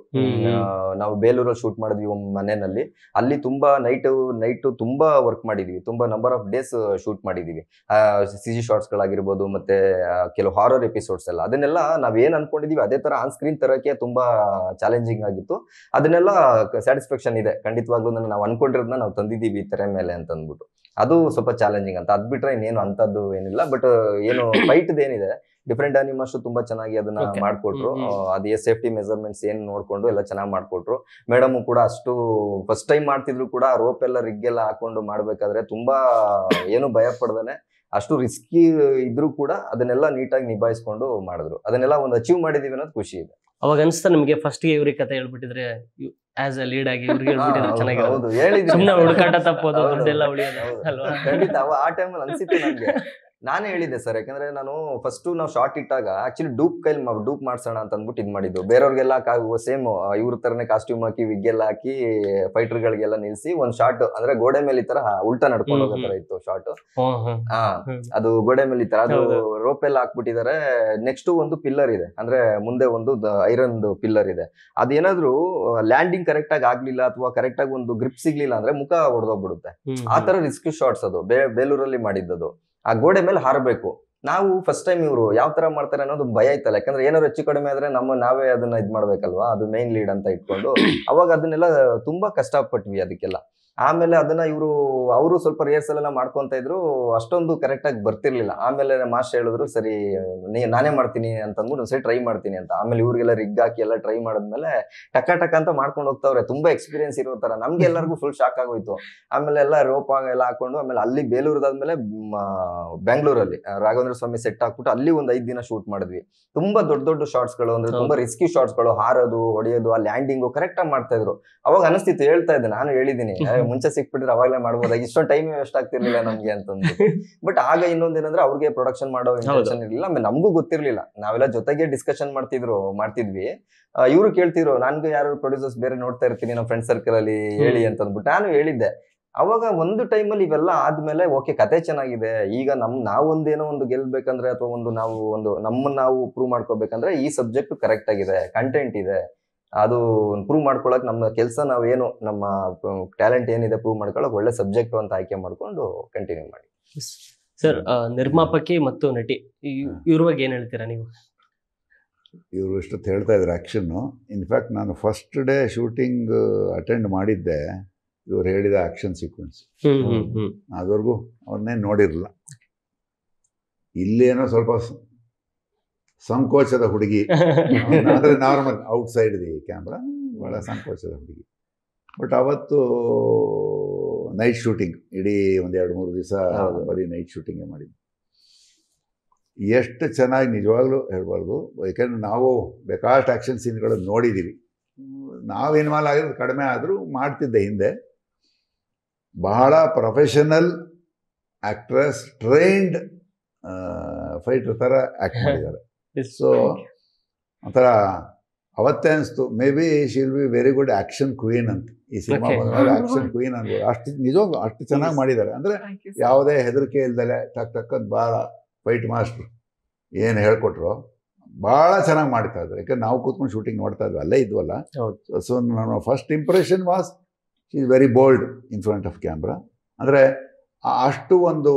ನಾವು ಬೇಲೂರಲ್ಲಿ ಶೂಟ್ ಮಾಡಿದ್ವಿ ಮನೆಯಲ್ಲಿ, ಅಲ್ಲಿ ತುಂಬಾ ನೈಟ್ ತುಂಬಾ ವರ್ಕ್ ಮಾಡಿದೀವಿ, ತುಂಬಾ ನಂಬರ್ ಆಫ್ ಡೇಸ್ ಶೂಟ್ ಮಾಡಿದೀವಿ. CG ಶಾರ್ಟ್ಸ್ ಗಳಾಗಿರ್ಬೋದು, ಮತ್ತೆ ಕೆಲವು ಹಾರರ್ ಎಪಿಸೋಡ್ಸ್ ಎಲ್ಲ, ಅದನ್ನೆಲ್ಲ ನಾವೇನ್ ಅನ್ಕೊಂಡಿದೀವಿ ಅದೇ ತರ ಆನ್ ಸ್ಕ್ರೀನ್ ತರಕ್ಕೆ ತುಂಬಾ ಚಾಲೆಂಜಿಂಗ್ ಆಗಿತ್ತು. ಅದನ್ನೆಲ್ಲ ಸ್ಯಾಟಿಸ್ಫ್ಯಾಕ್ಷನ್ ಇದೆ, ಖಂಡಿತವಾಗ್ಲೂ ನಾವು ಅನ್ಕೊಂಡಿರೋದನ್ನ ನಾವು ತಂದಿದ್ದೀವಿ ತೆರೆ ಮೇಲೆ ಅಂತ ಅಂದ್ಬಿಟ್ಟು. ಅದು ಸ್ವಲ್ಪ ಚಾಲೆಂಜಿಂಗ್ ಅಂತ. ಅದ್ ಬಿಟ್ರೆ ಇನ್ನೇನು ಅಂತದ್ದು ಏನಿಲ್ಲ. ಬಟ್ ಏನು ಫೈಟ್ ಏನಿದೆ, ಡಿಫ್ರೆಂಟ್ ಅನಿಮಲ್ಸ್ ತುಂಬಾ ಚೆನ್ನಾಗಿ ಅದನ್ನ ಮಾಡ್ಕೊಟ್ರು. ಅದೇ ಸೇಫ್ಟಿ ಮೆಜರ್ಮೆಂಟ್ಸ್ ಏನ್ ನೋಡ್ಕೊಂಡು ಎಲ್ಲ ಚೆನ್ನಾಗಿ ಮಾಡ್ಕೊಟ್ರು. ಮೇಡಮ್ ಕೂಡ ಅಷ್ಟು ಫಸ್ಟ್ ಟೈಮ್ ಮಾಡ್ತಿದ್ರು ಕೂಡ ರೋಪ್ ಎಲ್ಲ ರಿಗ್ ಎಲ್ಲ ಹಾಕೊಂಡು ಮಾಡ್ಬೇಕಾದ್ರೆ ತುಂಬಾ ಏನು ಭಯ ಪಡ್ದೇನೆ, ಅಷ್ಟು ರಿಸ್ಕಿ ಇದ್ರು ಕೂಡ ಅದನ್ನೆಲ್ಲ ನೀಟಾಗಿ ನಿಭಾಯಿಸ್ಕೊಂಡು ಮಾಡಿದ್ರು. ಅದನ್ನೆಲ್ಲ ಒಂದು ಅಚೀವ್ ಮಾಡಿದೀವಿ ಅನ್ನೋದು ಖುಷಿ ಇದೆ. ಅವಾಗ ಅನ್ಸ್ತಾ ನಿಮ್ಗೆ ಫಸ್ಟ್ ಗೆ ಇವ್ರಿಗೆ ಕತೆ ಹೇಳ್ಬಿಟ್ಟಿದ್ರೆ ಆಸ್ ಅ ಲೀಡ್ ಆಗಿ ಇವ್ರಿಗೆ ಹೇಳ್ಬಿಟ್ಟಿದ್ರೆ ಚೆನ್ನಾಗಿರೋದು, ಸುಮ್ಮನೆ ಹುಡುಕಾಟ ತಪ್ಪೋದು ದುಡ್ಡೆಲ್ಲ ಉಳಿಯೋದು ಅಲ್ವಾ? ಖಂಡಿತ ಆ ಟೈಮಲ್ಲಿ ಅನ್ಸಿತ್ತು ನನ್ಗೆ. ನಾನೇ ಹೇಳಿದ್ದೆ ಸರ್, ಯಾಕಂದ್ರೆ ನಾವು ಶಾರ್ಟ್ ಇಟ್ಟಾಗ ಆಕ್ಚುಲಿ ಡೂಪ್ ಮಾಡ್ಸೋಣ ಅಂತ ಅಂದ್ಬಿಟ್ಟು ಇದ್ ಮಾಡಿದ್ದು. ಬೇರೆಯವ್ರಿಗೆಲ್ಲ ಸೇಮ್ ಇವ್ರ ತರನೇ ಕಾಸ್ಟ್ಯೂಮ್ ಹಾಕಿ ವಿಗ್ ಎಲ್ಲ ಹಾಕಿ ಫೈಟರ್ ಗಳಿಗೆಲ್ಲ ನಿಲ್ಸಿ ಒಂದ್ ಶಾರ್ಟ್, ಅಂದ್ರೆ ಗೋಡೆ ಮೇಲೆ ಈ ತರ ಉಲ್ಟಾ ನಡ್ಕೊಂಡು ಹೋಗೋ ತರ ಇತ್ತು ಶಾರ್ಟ್. ಅದು ಗೋಡೆ ಮೇಲೆ ಈ ತರ ಅದು ರೋಪ್ ಎಲ್ಲ ಹಾಕ್ಬಿಟ್ಟಿದ್ದಾರೆ. ನೆಕ್ಸ್ಟ್ ಒಂದು ಪಿಲ್ಲರ್ ಇದೆ, ಅಂದ್ರೆ ಮುಂದೆ ಒಂದು ಐರನ್ ಪಿಲ್ಲರ್ ಇದೆ. ಅದೇನಾದ್ರೂ ಲ್ಯಾಂಡಿಂಗ್ ಕರೆಕ್ಟ್ ಆಗಿ ಆಗ್ಲಿಲ್ಲ ಅಥವಾ ಕರೆಕ್ಟ್ ಆಗಿ ಒಂದು ಗ್ರಿಪ್ ಸಿಗ್ಲಿಲ್ಲ ಅಂದ್ರೆ ಮುಖ ಹೊಡೆದೋಗ್ಬಿಡುತ್ತೆ. ಆ ತರ ರಿಸ್ಕ್ ಶಾರ್ಟ್ಸ್ ಅದು ಬೇಲೂರಲ್ಲಿ ಮಾಡಿದ್ದದು. ಆ ಗೋಡೆ ಮೇಲೆ ಹಾರಬೇಕು. ನಾವು ಫಸ್ಟ್ ಟೈಮ್ ಇವರು ಯಾವ ತರ ಮಾಡ್ತಾರೆ ಅನ್ನೋದು ಭಯ ಇತ್ತಲ್ಲ, ಯಾಕಂದ್ರೆ ಏನಾದ್ರು ಹೆಚ್ಚು ಕಡಿಮೆ ಆದ್ರೆ ನಾವೇ ಅದನ್ನ ಇದ್ ಮಾಡ್ಬೇಕಲ್ವಾ, ಅದು ಮೇನ್ ಲೀಡ್ ಅಂತ ಇಟ್ಕೊಂಡು ಅವಾಗ ಅದನ್ನೆಲ್ಲ ತುಂಬಾ ಕಷ್ಟಪಟ್ವಿ ಅದಕ್ಕೆಲ್ಲ. ಆಮೇಲೆ ಅದನ್ನ ಅವರು ಸ್ವಲ್ಪ ರಿಹರ್ಸಲ್ ಎಲ್ಲ ಮಾಡ್ಕೊಂತ ಇದ್ರು, ಅಷ್ಟೊಂದು ಕರೆಕ್ಟ್ ಆಗಿ ಬರ್ತಿರ್ಲಿಲ್ಲ. ಆಮೇಲೆ ಮಾಸ್ಟರ್ ಹೇಳಿದ್ರು, ಸರಿ ನಾನೇ ಮಾಡ್ತೀನಿ ಅಂತ ಅಂದ್ಬಿಟ್ಟು ಒಂದ್ಸರಿ ಟ್ರೈ ಮಾಡ್ತೀನಿ ಅಂತ. ಆಮೇಲೆ ಇವ್ರಿಗೆಲ್ಲ ರಿಗ್ ಹಾಕಿ ಎಲ್ಲ ಟ್ರೈ ಮಾಡಿದ್ಮೇಲೆ ಟಕ ಅಂತ ಮಾಡ್ಕೊಂಡು ಹೋಗ್ತಾವ್ರೆ. ತುಂಬಾ ಎಕ್ಸ್ಪೀರಿಯನ್ಸ್ ಇರೋ ತರ ನಮ್ಗೆ ಎಲ್ಲರಿಗೂ ಫುಲ್ ಶಾಕ್ ಆಗೋಯ್ತು. ಆಮೇಲೆ ಎಲ್ಲ ರೋಪ್ ಎಲ್ಲ ಹಾಕೊಂಡು ಆಮೇಲೆ ಅಲ್ಲಿ ಬೇಲೂರದಾದ್ಮೇಲೆ ಬೆಂಗಳೂರಲ್ಲಿ ರಾಘವೇಂದ್ರ ಸ್ವಾಮಿ ಸೆಟ್ ಹಾಕ್ಬಿಟ್ಟು ಅಲ್ಲಿ ಒಂದು 5 ದಿನ ಶೂಟ್ ಮಾಡಿದ್ವಿ. ತುಂಬಾ ದೊಡ್ಡ ಶಾರ್ಟ್ಸ್ ಗಳು, ಅಂದ್ರೆ ತುಂಬಾ ರಿಸ್ಕಿ ಶಾರ್ಟ್ಸ್ ಗಳು, ಹಾರೋದು ಹೊಡೆಯೋದು, ಆ ಲ್ಯಾಂಡಿಂಗು ಕರೆಕ್ಟ್ ಆಗಿ ಮಾಡ್ತಾ ಇದ್ರು. ಅವಾಗ ಅನಿಸ್ತಿತ್ತು, ಹೇಳ್ತಾ ಇದ್ದೆ ನಾನು, ಹೇಳಿದೀನಿ ಮುಂಚೆ ಸಿಕ್ಬಿಟ್ರೆ ಅವಾಗಲೇ ಮಾಡ್ಬೋದಾಗಿ, ಇಷ್ಟೊಂದು ಟೈಮ್ ವೇಸ್ಟ್ ಆಗ್ತಿರ್ಲಿಲ್ಲ ನಮ್ಗೆ ಅಂತಂದು. ಬಟ್ ಆಗ ಇನ್ನೊಂದೇನಂದ್ರೆ ಅವ್ರಿಗೆ ಪ್ರೊಡಕ್ಷನ್ ಮಾಡೋ ಇಂಟೆನ್ಷನ್ ಇರ್ಲಿಲ್ಲ. ಆಮೇಲೆ ನಮಗೂ ಗೊತ್ತಿರ್ಲಿಲ್ಲ, ನಾವೆಲ್ಲ ಜೊತೆಗೆ ಡಿಸ್ಕಷನ್ ಮಾಡ್ತಿದ್ವಿ. ಇವ್ರು ಕೇಳ್ತಿದ್ರು, ನನ್ಗೂ ಯಾರು ಪ್ರೊಡ್ಯೂಸರ್ಸ್ ಬೇರೆ ನೋಡ್ತಾ ಇರ್ತೀನಿ ನಮ್ಮ ಫ್ರೆಂಡ್ ಸರ್ಕಲ್ ಅಲ್ಲಿ ಹೇಳಿ ಅಂತ ಅಂದ್ಬಿಟ್ಟು ನಾನು ಹೇಳಿದ್ದೆ. ಅವಾಗ ಒಂದು ಟೈಮಲ್ಲಿ ಇವೆಲ್ಲ ಆದ್ಮೇಲೆ ಓಕೆ ಕತೆ ಚೆನ್ನಾಗಿದೆ, ಈಗ ನಾವೊಂದೇನೋ ಒಂದು ಗೆಲ್ಬೇಕಂದ್ರೆ ಅಥವಾ ನಾವು ಪ್ರೂವ್ ಮಾಡ್ಕೋಬೇಕಂದ್ರೆ ಈ ಸಬ್ಜೆಕ್ಟ್ ಕರೆಕ್ಟ್ ಆಗಿದೆ, ಕಂಟೆಂಟ್ ಇದೆ, ಅದು ಪ್ರೂವ್ ಮಾಡ್ಕೊಳಕ್ ನಮ್ಮ ಕೆಲಸ, ನಾವೇನು ನಮ್ಮ ಟ್ಯಾಲೆಂಟ್ ಏನಿದೆ ಪ್ರೂವ್ ಮಾಡ್ಕೊಳಕ್ ಒಳ್ಳೆ ಸಬ್ಜೆಕ್ಟ್ ಅಂತ ಆಯ್ಕೆ ಮಾಡ್ಕೊಂಡು ಕಂಟಿನ್ಯೂ ಮಾಡಿ. ಸರ್, ನಿರ್ಮಾಪಕಿ ಮತ್ತು ನಟಿ ಇವ್ರ ಬಗ್ಗೆ ಏನ್ ಹೇಳ್ತೀರಾ ನೀವು? ಇವರು ಇಷ್ಟೊತ್ತು ಹೇಳ್ತಾ ಇದ್ರು ಆ್ಯಕ್ಷನ್ನು. ಇನ್ಫ್ಯಾಕ್ಟ್ ನಾನು ಫಸ್ಟ್ ಡೇ ಶೂಟಿಂಗ್ ಅಟೆಂಡ್ ಮಾಡಿದ್ದೆ ಇವ್ರು ಹೇಳಿದ ಆ್ಯಕ್ಷನ್ ಸೀಕ್ವೆನ್ಸ್. ಅದುವರೆಗೂ ಅವ್ರನ್ನೇ ನೋಡಿರಲಿಲ್ಲ. ಇಲ್ಲೇನೋ ಸ್ವಲ್ಪ ಸಂಕೋಚದ ಹುಡುಗಿ, ಅಂದರೆ ನಾರ್ಮಲ್ ಔಟ್ಸೈಡ್ ದಿ ಕ್ಯಾಮ್ರಾ, ಭಾಳ ಸಂಕೋಚದ ಹುಡುಗಿ. ಬಟ್ ಅವತ್ತು ನೈಟ್ ಶೂಟಿಂಗ್, ಇಡೀ ಒಂದು 2-3 ದಿವಸ ಬರೀ ನೈಟ್ ಶೂಟಿಂಗೇ ಮಾಡಿದ್ವಿ. ಎಷ್ಟು ಚೆನ್ನಾಗಿ, ನಿಜವಾಗ್ಲೂ ಹೇಳ್ಬಾರ್ದು, ಯಾಕೆಂದರೆ ನಾವು ಬೇಕಾಷ್ಟು ಆ್ಯಕ್ಷನ್ ಸೀನ್ಗಳನ್ನು ನೋಡಿದ್ದೀವಿ. ನಾವು ಇನ್ವಾಲ್ವ್ ಆಗಿರೋದು ಕಡಿಮೆ ಆದರೂ ಮಾಡ್ತಿದ್ದೆ ಹಿಂದೆ. ಬಹಳ ಪ್ರೊಫೆಷನಲ್ ಆ್ಯಕ್ಟ್ರೆಸ್, ಟ್ರೈನ್ಡ್ ಫೈಟರ್ ಥರ ಆ್ಯಕ್ಟ್ ಮಾಡಿದ್ದಾರೆ. ಸೊ ಒಂಥರ ಅವತ್ತೇ ಅನಿಸ್ತು, may be she will be very good action queen ಅಂತ. ಈ ಸಿನಿಮಾ ಬಂದಾಗ ಆ್ಯಕ್ಷನ್ ಕ್ವೀನ್ ಅನ್ಬೋದು. ನಿಜವಾಗ್ಲೂ ಅಷ್ಟು ಚೆನ್ನಾಗಿ ಮಾಡಿದ್ದಾರೆ. ಅಂದರೆ ಯಾವುದೇ ಹೆದರಿಕೆ ಇಲ್ದಲೆ ಟಕ್ ಅಂತ ಭಾಳ ಫೈಟ್ ಮಾಸ್ಟ್ರು ಏನು ಹೇಳ್ಕೊಟ್ರು ಭಾಳ ಚೆನ್ನಾಗಿ ಮಾಡ್ತಾ ಇದ್ರು. ಯಾಕಂದ್ರೆ ನಾವು ಕೂತ್ಕೊಂಡು ಶೂಟಿಂಗ್ ನೋಡ್ತಾ ಇದ್ವಿ, ಅಲ್ಲೇ ಇದ್ವಲ್ಲ. ಸೊ ನನ್ನ first impression was she is very bold in front of camera. ಅಂದರೆ ಅಷ್ಟು ಒಂದು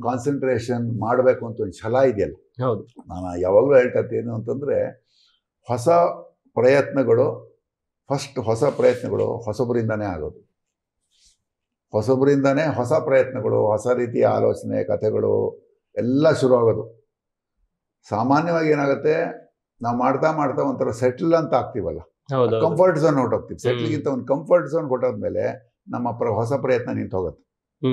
ಕಾನ್ಸಂಟ್ರೇಷನ್ ಮಾಡಬೇಕು ಅಂತ ಒಂದು ಛಲ ಇದೆಯಲ್ಲ. ಹೌದು. ನಾನು ಯಾವಾಗಲೂ ಹೇಳ್ತೇನೆ ಏನು ಅಂತಂದರೆ, ಹೊಸ ಪ್ರಯತ್ನಗಳು ಹೊಸ ಪ್ರಯತ್ನಗಳು ಹೊಸಬರಿಂದನೇ ಆಗೋದು. ಹೊಸಬರಿಂದನೇ ಹೊಸ ಪ್ರಯತ್ನಗಳು, ಹೊಸ ರೀತಿಯ ಆಲೋಚನೆ, ಕಥೆಗಳು ಎಲ್ಲ ಶುರು ಆಗೋದು. ಸಾಮಾನ್ಯವಾಗಿ ಏನಾಗುತ್ತೆ, ನಾವು ಮಾಡ್ತಾ ಮಾಡ್ತಾ ಒಂಥರ ಸೆಟ್ಲ್ ಅಂತ ಆಗ್ತೀವಲ್ಲ, ಕಂಫರ್ಟ್ ಝೋನ್ ಹೊಟ್ಟೋಗ್ತೀವಿ. ಸೆಟ್ಲ್ಗಿಂತ ಒಂದು ಕಂಫರ್ಟ್ ಝೋನ್ ಕೊಟ್ಟೋದ್ಮೇಲೆ ನಮ್ಮ ಹೊಸ ಪ್ರಯತ್ನ ನಿಂತು ಹೋಗುತ್ತೆ.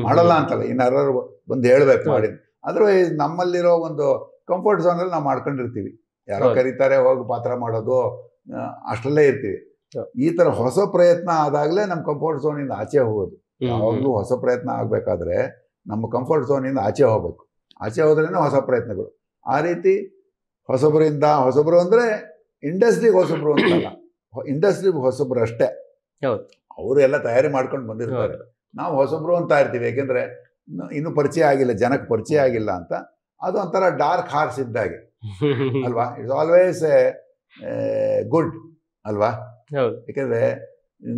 ಮಾಡಲ್ಲ ಅಂತಲ್ಲ, ಇನ್ನಾರು ಬಂದು ಹೇಳ್ಬೇಕು ಮಾಡಿ. ಅದರ್ವೈಸ್ ನಮ್ಮಲ್ಲಿರೋ ಒಂದು ಕಂಫರ್ಟ್ ಝೋನಲ್ಲಿ ನಾವು ಮಾಡ್ಕೊಂಡಿರ್ತೀವಿ. ಯಾರೋ ಕರೀತಾರೆ ಹೋಗಿ ಪಾತ್ರ ಮಾಡೋದು, ಅಷ್ಟರಲ್ಲೇ ಇರ್ತೀವಿ. ಈ ಥರ ಹೊಸ ಪ್ರಯತ್ನ ಆದಾಗಲೇ ನಮ್ಮ ಕಂಫರ್ಟ್ ಝೋನಿಂದ ಆಚೆ ಹೋಗೋದು. ಯಾವಾಗಲೂ ಹೊಸ ಪ್ರಯತ್ನ ಆಗಬೇಕಾದ್ರೆ ನಮ್ಮ ಕಂಫರ್ಟ್ ಝೋನಿಂದ ಆಚೆ ಹೋಗ್ಬೇಕು. ಆಚೆ ಹೋದ್ರೇ ಹೊಸ ಪ್ರಯತ್ನಗಳು. ಆ ರೀತಿ ಹೊಸಬರು ಅಂದರೆ ಇಂಡಸ್ಟ್ರಿಗೆ ಹೊಸಬರು ಅಂತಲ್ಲ, ಇಂಡಸ್ಟ್ರಿಗೆ ಹೊಸಬರು ಅಷ್ಟೇ. ಅವರು ಎಲ್ಲ ತಯಾರಿ ಮಾಡ್ಕೊಂಡು ಬಂದಿರ್ತಾರೆ. ನಾವು ಹೊಸಬರು ಅಂತ ಇರ್ತೀವಿ, ಯಾಕೆಂದರೆ ಇನ್ನೂ ಪರಿಚಯ ಆಗಿಲ್ಲ, ಜನಕ್ಕೆ ಪರಿಚಯ ಆಗಿಲ್ಲ ಅಂತ. ಅದು ಒಂಥರ ಡಾರ್ಕ್ ಹಾರ್ಸ್ ಇದ್ದಾಗೆ ಅಲ್ವಾ. ಇಟ್ಸ್ ಆಲ್ವೇಸ್ ಗುಡ್ ಅಲ್ವಾ. ಯಾಕೆಂದರೆ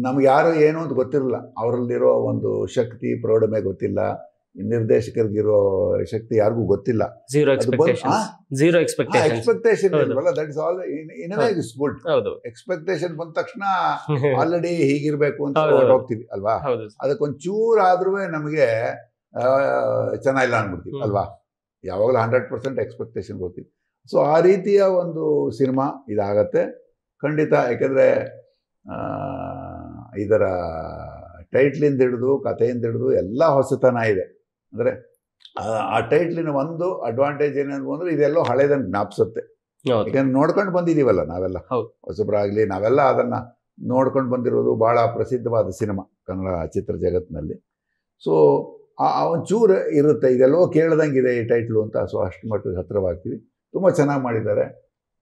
ನಮ್ಗೆ ಯಾರು ಏನು ಅಂತ ಗೊತ್ತಿರಲ್ಲ, ಅವರಲ್ಲಿರೋ ಒಂದು ಶಕ್ತಿ ಪ್ರೌಢಮೆ ಗೊತ್ತಿಲ್ಲ, ನಿರ್ದೇಶಕರಿಗಿರೋ ಶಕ್ತಿ ಯಾರಿಗೂ ಗೊತ್ತಿಲ್ಲ. ಎಕ್ಸ್ಪೆಕ್ಟೇಷನ್ ಇಲ್ವಲ್ಲ, that is all in way is good. Expectation ಬಂದ ತಕ್ಷಣ ಆಲ್ರೆಡಿ ಹೀಗಿರ್ಬೇಕು ಅಂತ ಹೋಗ್ತೀವಿ ಅಲ್ವಾ. ಅದಕ್ಕೊಂಚೂರು ಆದ್ರೂ ನಮಗೆ ಚೆನ್ನಾಗಿಲ್ಲ ಅಂದ್ಬಿಡ್ತೀವಿ ಅಲ್ವಾ. ಯಾವಾಗಲೂ 100% ಎಕ್ಸ್ಪೆಕ್ಟೇಷನ್ ಹೋಗ್ತೀವಿ. ಸೊ ಆ ರೀತಿಯ ಒಂದು ಸಿನಿಮಾ ಇದಾಗತ್ತೆ ಖಂಡಿತ. ಯಾಕೆಂದರೆ ಇದರ ಟೈಟ್ಲಿಂದ ಹಿಡಿದು ಕಥೆಯಿಂದ ಹಿಡಿದು ಎಲ್ಲ ಹೊಸತನ ಇದೆ. ಅಂದರೆ ಆ ಟೈಟ್ಲಿನ ಒಂದು ಅಡ್ವಾಂಟೇಜ್ ಏನೇನು ಅಂದರೆ ಇದೆಲ್ಲೋ ಹಳೇದನ್ನು ಜ್ಞಾಪಿಸುತ್ತೆ. ಯಾಕಂದ್ರೆ ನೋಡ್ಕೊಂಡು ಬಂದಿದ್ದೀವಲ್ಲ ನಾವೆಲ್ಲ, ಹೊಸಬರಾಗಲಿ ನಾವೆಲ್ಲ ಅದನ್ನು ನೋಡ್ಕೊಂಡು ಬಂದಿರೋದು. ಭಾಳ ಪ್ರಸಿದ್ಧವಾದ ಸಿನಿಮಾ ಕನ್ನಡ ಚಿತ್ರ ಜಗತ್ತಿನಲ್ಲಿ. ಸೊ ಒಂಚೂರು ಇರುತ್ತೆ, ಇದೆಲ್ಲೋ ಕೇಳ್ದಂಗಿದೆ ಈ ಟೈಟ್ಲು ಅಂತ. ಸೊ ಅಷ್ಟು ಮಟ್ಟಿಗೆ ಹತ್ತಿರವಾಗ್ತೀವಿ. ತುಂಬ ಚೆನ್ನಾಗಿ ಮಾಡಿದ್ದಾರೆ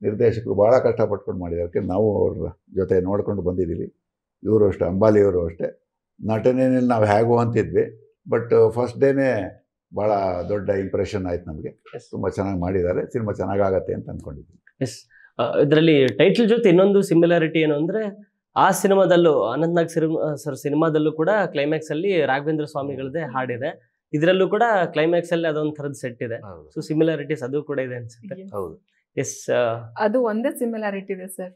ನಿರ್ದೇಶಕರು, ಭಾಳ ಕಷ್ಟಪಟ್ಕೊಂಡು ಮಾಡಿದ್ದಾರೆ. ಯಾಕೆ ನಾವು ಅವ್ರ ಜೊತೆ ನೋಡ್ಕೊಂಡು ಬಂದಿದ್ದೀವಿ. ಇವರು ಅಷ್ಟೇ, ಅಂಬಾಲಿಯವರು ಅಷ್ಟೇ. ನಟನೆಯಲ್ಲಿ ನಾವು ಹೇಗೋ ಅಂತಿದ್ವಿ, ಬಟ್ ಫಸ್ಟ್ ಡೇನೇ ಭಾಳ ದೊಡ್ಡ ಇಂಪ್ರೆಷನ್ ಆಯ್ತು ನಮಗೆ. ತುಂಬ ಚೆನ್ನಾಗಿ ಮಾಡಿದ್ದಾರೆ, ಸಿನಿಮಾ ಚೆನ್ನಾಗಾಗತ್ತೆ ಅಂತ ಅಂದ್ಕೊಂಡಿದ್ವಿ. ಎಸ್, ಇದರಲ್ಲಿ ಟೈಟ್ಲ್ ಜೊತೆ ಇನ್ನೊಂದು ಸಿಮಿಲಾರಿಟಿ ಏನು ಅಂದರೆ, ಆ ಸಿನಿಮಾದಲ್ಲೂ ಅನಂತ್ನಾಗ್ ಸರ್ ಸಿನಿಮಾದಲ್ಲೂ ಕೂಡ ಕ್ಲೈಮ್ಯಾಕ್ಸ್ ಅಲ್ಲಿ ರಾಘವೇಂದ್ರ ಸ್ವಾಮಿಗಳದ್ದೇ ಹಾಡಿದೆ. ಇದರಲ್ಲೂ ಕೂಡ ಕ್ಲೈಮ್ಯಾಕ್ಸ್ ಅಲ್ಲಿ ಅದೊಂದು ಥರದ ಸೆಟ್ ಇದೆ. ಸೊ ಸಿಮಿಲಾರಿಟೀಸ್ ಅದು ಕೂಡ ಇದೆ ಅನ್ಸುತ್ತೆ. ಹೌದು. ಎಸ್, ಅದು ಒಂದೇ ಸಿಮಿಲಾರಿಟಿ ಇದೆ ಸರ್,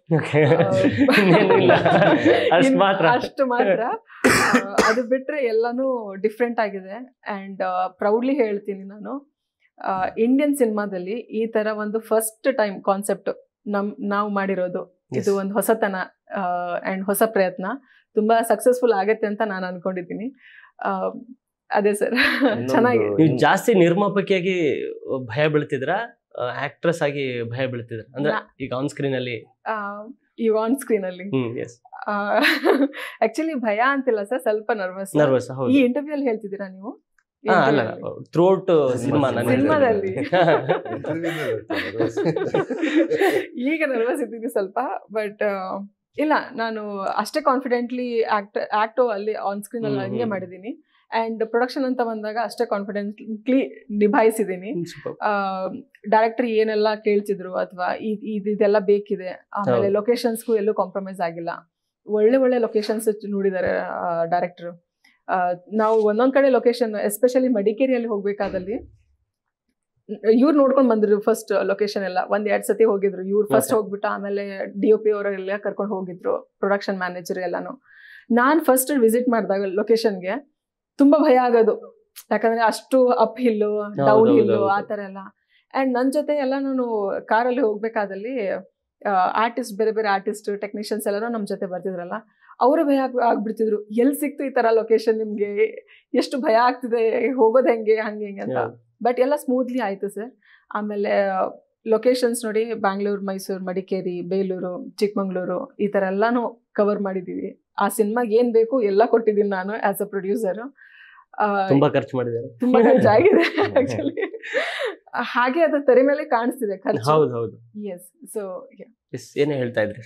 ಅಷ್ಟು ಮಾತ್ರ. ಅದು ಬಿಟ್ರೆ ಎಲ್ಲಾನು ಡಿಫ್ರೆಂಟ್ ಆಗಿದೆ. ಅಂಡ್ ಪ್ರೌಡ್ಲಿ ಹೇಳ್ತೀನಿ ನಾನು, ಇಂಡಿಯನ್ ಸಿನಿಮಾದಲ್ಲಿ ಈ ತರ ಒಂದು ಫಸ್ಟ್ ಟೈಮ್ ಕಾನ್ಸೆಪ್ಟ್ ನಾವು ಮಾಡಿರೋದು. ಇದು ಒಂದು ಹೊಸತನ ಅಂಡ್ ಹೊಸ ಪ್ರಯತ್ನ, ತುಂಬಾ ಸಕ್ಸಸ್ಫುಲ್ ಆಗತ್ತೆ ಅಂತ ನಾನು ಅನ್ಕೊಂಡಿದ್ದೀನಿ. ಅದೇ ಸರ್, ಚೆನ್ನಾಗಿ. ನೀವು ಜಾಸ್ತಿ ನಿರ್ಮಾಪಕಿಯಾಗಿ ಭಯ ಬೀಳ್ತಿದ್ರಾ, ಆಕ್ಟ್ರೆಸ್ ಆಗಿ ಭಯ ಬೀಳ್ತಿದ್ರ? ಅಂದ್ರೆ ಈಗ ಆನ್ ಸ್ಕ್ರೀನ್ ಅಲ್ಲಿ ಆಕ್ಚುಲಿ ಭಯ ಅಂತಿಲ್ಲ ಸರ್, ಸ್ವಲ್ಪ ನರ್ವಸ್. ಈ ಇಂಟರ್ವ್ಯೂ ಅಲ್ಲಿ ಹೇಳ್ತಿದ್ದೀರಾ ನೀವು? ಥ್ರೂಔಟ್ ಸಿನಿಮಾದಲ್ಲಿ ಈಗ ನರ್ವಸ್ ಇದ್ದೀನಿ ಸ್ವಲ್ಪ. ಬಟ್ ಇಲ್ಲ, ನಾನು ಅಷ್ಟೇ ಕಾನ್ಫಿಡೆಂಟ್ಲಿ ಆಕ್ಟೋ ಅಲ್ಲಿ ಆನ್ ಸ್ಕ್ರೀನ್ ಅಲ್ಲಿ ಹಂಗೆ ಮಾಡಿದ್ದೀನಿ. ಅಂಡ್ ಪ್ರೊಡಕ್ಷನ್ ಅಂತ ಬಂದಾಗ ಅಷ್ಟೇ ಕಾನ್ಫಿಡೆಂಟ್ಲಿ ನಿಭಾಯಿಸಿದ್ದೀನಿ. ಡೈರೆಕ್ಟರ್ ಏನೆಲ್ಲ ಕೇಳ್ತಿದ್ರು ಅಥವಾ ಇದೆಲ್ಲ ಬೇಕಿದೆ. ಆಮೇಲೆ ಲೊಕೇಶನ್ಸ್ಗೂ ಎಲ್ಲೂ ಕಾಂಪ್ರಮೈಸ್ ಆಗಿಲ್ಲ. ಒಳ್ಳೆ ಲೊಕೇಶನ್ಸ್ ನೋಡಿದ್ದಾರೆ ಡೈರೆಕ್ಟರ್. ನಾವು ಒಂದೊಂದ್ ಕಡೆ ಲೊಕೇಶನ್, ಎಸ್ಪೆಷಲಿ ಮಡಿಕೇರಿಯಲ್ಲಿ ಹೋಗ್ಬೇಕಾದಲ್ಲಿ ಇವ್ರು ನೋಡ್ಕೊಂಡು ಬಂದ್ರು ಫಸ್ಟ್ ಲೊಕೇಶನ್ ಎಲ್ಲ. 1-2 ಸತಿ ಹೋಗಿದ್ರು ಇವ್ರು ಫಸ್ಟ್ ಹೋಗ್ಬಿಟ್ಟು, ಆಮೇಲೆ DOP ಅವರೆಲ್ಲ ಕರ್ಕೊಂಡು ಹೋಗಿದ್ರು, ಪ್ರೊಡಕ್ಷನ್ ಮ್ಯಾನೇಜರ್ ಎಲ್ಲಾನು. ನಾನ್ ಫಸ್ಟ್ ವಿಸಿಟ್ ಮಾಡಿದಾಗ ಲೊಕೇಶನ್ಗೆ ತುಂಬಾ ಭಯ ಆಗೋದು, ಯಾಕಂದ್ರೆ ಅಷ್ಟು ಅಪ್ ಹಿಲ್ಲು ಡೌನ್ ಹಿಲ್ಲು ಆ ತರ ಎಲ್ಲ. ಅಂಡ್ ನನ್ ಜೊತೆ ಎಲ್ಲ ನಾನು ಕಾರಲ್ಲಿ ಹೋಗ್ಬೇಕಾದಲ್ಲಿ ಆರ್ಟಿಸ್ಟ್, ಬೇರೆ ಆರ್ಟಿಸ್ಟ್ ಟೆಕ್ನಿಷಿಯನ್ಸ್ ಎಲ್ಲರೂ ನಮ್ ಜೊತೆ ಬರ್ತಿದ್ರಲ್ಲ, ಅವರು ಭಯ ಆಗ್ಬಿಡ್ತಿದ್ರು. ಎಲ್ಲಿ ಸಿಕ್ತು ಈ ತರ ಲೊಕೇಶನ್ ನಿಮ್ಗೆ, ಎಷ್ಟು ಭಯ ಆಗ್ತಿದೆ, ಹೋಗೋದು ಹೆಂಗೆ ಹಂಗೆ ಅಂತ. ಬಟ್ ಎಲ್ಲ ಸ್ಮೂತ್ಲಿ ಆಯ್ತು ಸರ್. ಆಮೇಲೆ ಲೊಕೇಶನ್ಸ್ ನೋಡಿ, ಬ್ಯಾಂಗ್ಳೂರ್, ಮೈಸೂರು, ಮಡಿಕೇರಿ, ಬೇಲೂರು, ಚಿಕ್ಕಮಂಗ್ಳೂರು, ಈ ತರ ಎಲ್ಲಾನು ಕವರ್ ಮಾಡಿದೀವಿ. ಆ ಸಿನಿಮಾಗೆ ಏನ್ ಬೇಕು ಎಲ್ಲ ಕೊಟ್ಟಿದ್ದೀನಿ ನಾನು ಆಸ್ ಅ ಪ್ರೊಡ್ಯೂಸರ್. ತುಂಬಾ ಖರ್ಚು ಮಾಡಿದ್ದಾರೆ, ತುಂಬಾ ಖರ್ಚಾಗಿದೆ ಆಕ್ಚುಲಿ. ಹಾಗೆ ಅದು ತೆರೆ ಮೇಲೆ ಕಾಣಿಸ್ತಿದೆ ಖರ್ಚು. ಹೌದು. ಎಸ್. ಸೊ ಏನೇ ಹೇಳ್ತಾ ಇದ್ರಿ?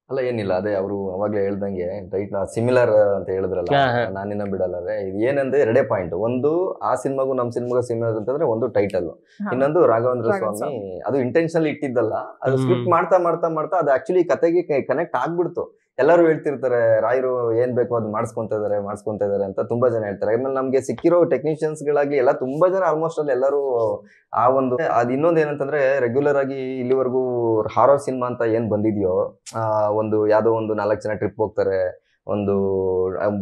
ಅಲ್ಲ, ಏನಿಲ್ಲ, ಅದೇ ಅವರು ಅವಾಗಲೇ ಹೇಳ್ದಂಗೆ ಟೈಟ್ಲ್ ಸಿಮಿಲರ್ ಅಂತ ಹೇಳಿದ್ರಲ್ಲ, ನಾನಿನ್ನ ಬಿಡಲ್ಲ. ಇದು ಏನಂದ್ರೆ 2 ಪಾಯಿಂಟ್. ಒಂದು, ಆ ಸಿನಿಮಾಗೂ ನಮ್ಮ ಸಿನಿಮಾಗೂ ಸಿಮಿಲರ್ ಅಂತಂದ್ರೆ ಒಂದು ಟೈಟಲ್, ಇನ್ನೊಂದು ರಾಘವೇಂದ್ರ ಸ್ವಾಮಿ. ಅದು ಇಂಟೆನ್ಷನಲ್ ಇಟ್ಟಿದ್ದಲ್ಲ, ಅದು ಸ್ಕ್ರಿಪ್ಟ್ ಮಾಡ್ತಾ ಅದು ಆಕ್ಚುಲಿ ಕತೆಗೆ ಕನೆಕ್ಟ್ ಆಗ್ಬಿಡ್ತು. ಎಲ್ಲರೂ ಹೇಳ್ತಿರ್ತಾರೆ ರಾಯರು ಏನ್ ಬೇಕೋ ಅದು ಮಾಡಿಸ್ಕೊಂತ ಇದಾರೆ ಅಂತ ತುಂಬಾ ಜನ ಹೇಳ್ತಾರೆ. ಆಮೇಲೆ ನಮ್ಗೆ ಸಿಕ್ಕಿರೋ ಟೆಕ್ನಿಷಿಯನ್ಸ್ ಗಳಾಗಿ ಎಲ್ಲ ತುಂಬಾ ಜನ ಆಲ್ಮೋಸ್ಟ್ ಅಲ್ಲಿ ಎಲ್ಲರೂ ಆ ಒಂದು ಅದ್ ಇನ್ನೊಂದ್ ಏನಂತಂದ್ರೆ ರೆಗ್ಯುಲರ್ ಆಗಿ ಇಲ್ಲಿವರೆಗೂ ಹಾರರ್ ಸಿನಿಮಾ ಅಂತ ಏನ್ ಬಂದಿದ್ಯೋ ಒಂದು ಯಾವ್ದೋ ಒಂದು 4 ಜನ ಟ್ರಿಪ್ ಹೋಗ್ತಾರೆ, ಒಂದು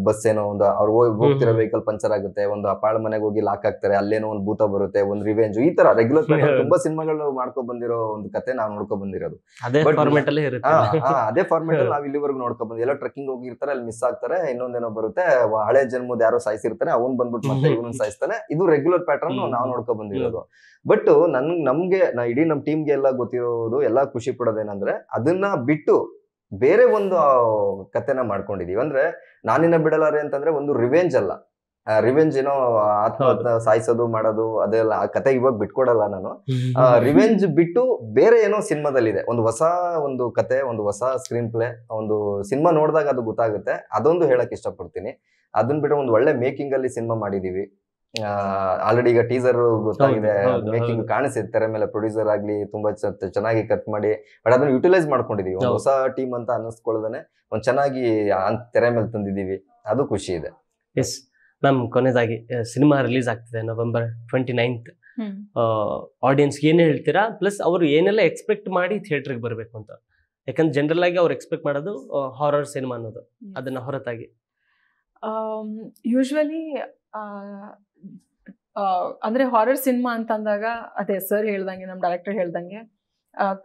ಬಸ್ ಏನೋ ಒಂದು ಅವ್ರು ಹೋಗ್ತಿರೋ ವೆಹಿಕಲ್ ಪಂಚರ್ ಆಗುತ್ತೆ, ಒಂದು ಅಪಾಳ ಮನೆಗೆ ಹೋಗಿ ಲಾಕ್ ಆಗ್ತಾರೆ, ಅಲ್ಲೇನೋ ಒಂದು ಭೂತ ಬರುತ್ತೆ, ಒಂದು ರಿವೆಂಜ್, ಈ ತರ ರೆಗ್ಯುಲರ್ ತುಂಬಾ ಸಿನಿಮಾಗಳು ಮಾಡ್ಕೊ ಬಂದಿರೋ ಒಂದು ಕತೆ ನಾವ್ ನೋಡ್ಕೊ ಬಂದಿರೋದು. ಅದೇ ಫಾರ್ಮೆಟ್ ಅಲ್ಲಿ ನಾವ್ ಇಲ್ಲಿವರೆಗೂ ನೋಡ್ಕೊ ಬಂದ್ ಎಲ್ಲೋ ಟ್ರೆಕ್ಕಿಂಗ್ ಹೋಗಿರ್ತಾರೆ, ಅಲ್ಲಿ ಮಿಸ್ ಆಗ್ತಾರೆ, ಇನ್ನೊಂದೇನೋ ಬರುತ್ತೆ, ಹಳೆ ಜನ್ಮದ ಯಾರೋ ಸಾಯಿಸಿರ್ತಾನೆ, ಅವ್ನ್ ಬಂದ್ಬಿಟ್ಟು ಮತ್ತೆ ಇವನ್ ಸಾಯಿಸ್ತಾನೆ. ಇದು ರೆಗ್ಯುಲರ್ ಪ್ಯಾಟರ್ನ್ ನಾವ್ ನೋಡ್ಕೊ ಬಂದಿರೋದು. ಬಟ್ ನಮ್ಗೆ ಇಡೀ ನಮ್ ಟೀಮ್ಗೆ ಎಲ್ಲ ಗೊತ್ತಿರೋದು, ಎಲ್ಲಾ ಖುಷಿ ಪಡೋದೇನಂದ್ರೆ ಅದನ್ನ ಬಿಟ್ಟು ಬೇರೆ ಒಂದು ಕತೆನ ಮಾಡ್ಕೊಂಡಿದೀವಿ. ಅಂದ್ರೆ ನಾನಿನ್ನ ಬಿಡಲಾರೆ ಅಂತಂದ್ರೆ ಒಂದು ರಿವೆಂಜ್ ಅಲ್ಲ, ರಿವೆಂಜ್ ಏನೋ ಆತ್ಮಹತ್ಯೆ ಸಾಯಿಸೋದು ಮಾಡೋದು ಅದೆಲ್ಲ ಆ ಕತೆ ಇವಾಗ ಬಿಟ್ಕೊಡಲ್ಲ ನಾನು. ರಿವೆಂಜ್ ಬಿಟ್ಟು ಬೇರೆ ಏನೋ ಸಿನಿಮಾದಲ್ಲಿದೆ, ಒಂದು ಹೊಸ ಒಂದು ಕತೆ, ಒಂದು ಹೊಸ ಸ್ಕ್ರೀನ್ ಪ್ಲೇ, ಒಂದು ಸಿನಿಮಾ ನೋಡಿದಾಗ ಅದು ಗೊತ್ತಾಗುತ್ತೆ. ಅದೊಂದು ಹೇಳಕ್ ಇಷ್ಟಪಡ್ತೀನಿ. ಅದನ್ನ ಬಿಟ್ಟು ಒಂದು ಒಳ್ಳೆ ಮೇಕಿಂಗ್ ಅಲ್ಲಿ ಸಿನಿಮಾ ಮಾಡಿದೀವಿ. ಆಲ್ರೆಡಿ ಈಗ ಟೀಸರ್ ಗೊತ್ತಾಗಿದೆ, ಮೇಕಿಂಗ್ ಕಾಣಿಸುತ್ತೆ ತೆರೆ ಮೇಲೆ. ಪ್ರೊಡ್ಯೂಸರ್ ಆಗ್ಲಿ ತುಂಬಾ ಚೆನ್ನಾಗಿ ಕಟ್ ಮಾಡಿ, ಬಟ್ ಅದನ್ನ ಯುಟಿಲೈಸ್ ಮಾಡ್ಕೊಂಡಿದೀವಿ. ಒಂದು ಹೊಸ ಟೀಮ್ ಅಂತ ಅನ್ನಿಸ್ಕೊಳ್ಳೋದನೆ ಒಂದ್ ಚೆನ್ನಾಗಿ ತೆರೆ ಮೇಲೆ ತಂದಿದೀವಿ, ಅದು ಖುಷಿ ಇದೆ. ಎಸ್ ಮ್ಯಾಮ್, ಕೊನೆಯದಾಗಿ ಸಿನಿಮಾ ರಿಲೀಸ್ ಆಗ್ತಿದೆ November 29th. ಆಡಿಯನ್ಸ್ ಏನ್ ಹೇಳ್ತೀರಾ? ಪ್ಲಸ್ ಅವರು ಏನೆಲ್ಲ ಎಕ್ಸ್ಪೆಕ್ಟ್ ಮಾಡಿ ಥಿಯೇಟರ್ಗೆ ಬರ್ಬೇಕು ಅಂತ? ಯಾಕಂದ್ರೆ ಜನರಲ್ ಆಗಿ ಅವ್ರು ಎಕ್ಸ್ಪೆಕ್ಟ್ ಮಾಡೋದು ಹಾರರ್ ಸಿನಿಮಾ ಅನ್ನೋದು, ಅದನ್ನ ಹೊರತಾಗಿ ಯೂಶ್ವಲಿ ಅಂದ್ರೆ ಹಾರರ್ ಸಿನಿಮಾ ಅಂತ ಅಂದಾಗ ಅದೇ ಸರ್ ಹೇಳ್ದಂಗೆ, ನಮ್ ಡೈರೆಕ್ಟರ್ ಹೇಳ್ದಂಗೆ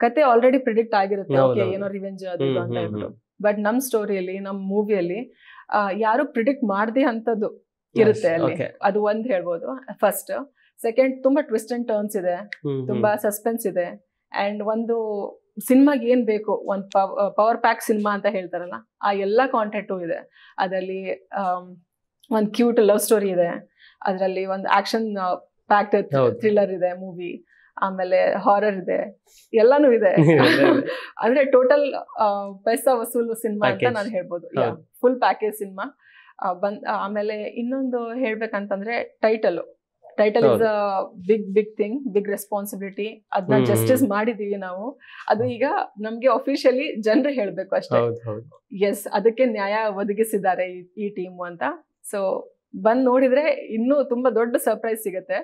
ಕತೆ ಆಲ್ರೆಡಿ ಪ್ರಿಡಿಕ್ಟ್ ಆಗಿರುತ್ತೆ, ಏನೋ ರಿವೆಂಜ್ ಅದು ಅಂತ ಹೇಳ್ಬಿಟ್ಟು. ಬಟ್ ನಮ್ ಸ್ಟೋರಿಯಲ್ಲಿ, ನಮ್ ಮೂವಿಯಲ್ಲಿ ಯಾರು ಪ್ರಿಡಿಕ್ಟ್ ಮಾಡದೆ ಅಂತದ್ದು ಇರುತ್ತೆ ಅಲ್ಲಿ. ಅದು ಒಂದ್ ಹೇಳ್ಬೋದು ಫಸ್ಟ್. ಸೆಕೆಂಡ್, ತುಂಬಾ ಟ್ವಿಸ್ಟ್ ಅಂಡ್ ಟರ್ನ್ಸ್ ಇದೆ, ತುಂಬಾ ಸಸ್ಪೆನ್ಸ್ ಇದೆ. ಅಂಡ್ ಒಂದು ಸಿನಿಮಾಗೆ ಏನ್ ಬೇಕು, ಒಂದ್ ಪವರ್ ಪ್ಯಾಕ್ ಸಿನಿಮಾ ಅಂತ ಹೇಳ್ತಾರಲ್ಲ, ಆ ಎಲ್ಲಾ ಕಾಂಟೆಂಟು ಇದೆ ಅದರಲ್ಲಿ. ಒಂದ್ ಕ್ಯೂಟ್ ಲವ್ ಸ್ಟೋರಿ ಇದೆ ಅದರಲ್ಲಿ, ಒಂದು ಆಕ್ಷನ್ ಪ್ಯಾಕ್ಡ್ ಥ್ರಿಲ್ಲರ್ ಇದೆ ಮೂವಿ, ಆಮೇಲೆ ಹಾರರ್ ಇದೆ, ಎಲ್ಲಾನು ಇದೆ. ಅಂದ್ರೆ ಟೋಟಲ್ ಪೈಸಾ ವಸೂಲು ಸಿನಿಮಾ ಅಂತ ನಾನು ಹೇಳ್ಬೋದು. ಫುಲ್ ಪ್ಯಾಕೇಜ್ ಸಿನಿಮಾ ಆಮೇಲೆ ಇನ್ನೊಂದು ಹೇಳ್ಬೇಕಂತಂದ್ರೆ title is a big thing, big responsibility. ಅದನ್ನ ಜಸ್ಟಿಸ್ ಮಾಡಿದೀವಿ ನಾವು. ಅದು ಈಗ ನಮ್ಗೆ ಅಫಿಷಿಯಲಿ ಜನರು ಹೇಳ್ಬೇಕು ಅಷ್ಟೇ. ಎಸ್, ಅದಕ್ಕೆ ನ್ಯಾಯ ಒದಗಿಸಿದ್ದಾರೆ ಈ ಟೀಮ್ ಅಂತ. ಸೊ ಬಂದ್ ನೋಡಿದ್ರೆ ಇನ್ನೂ ತುಂಬಾ ದೊಡ್ಡ ಸರ್ಪ್ರೈಸ್ ಸಿಗತ್ತೆ.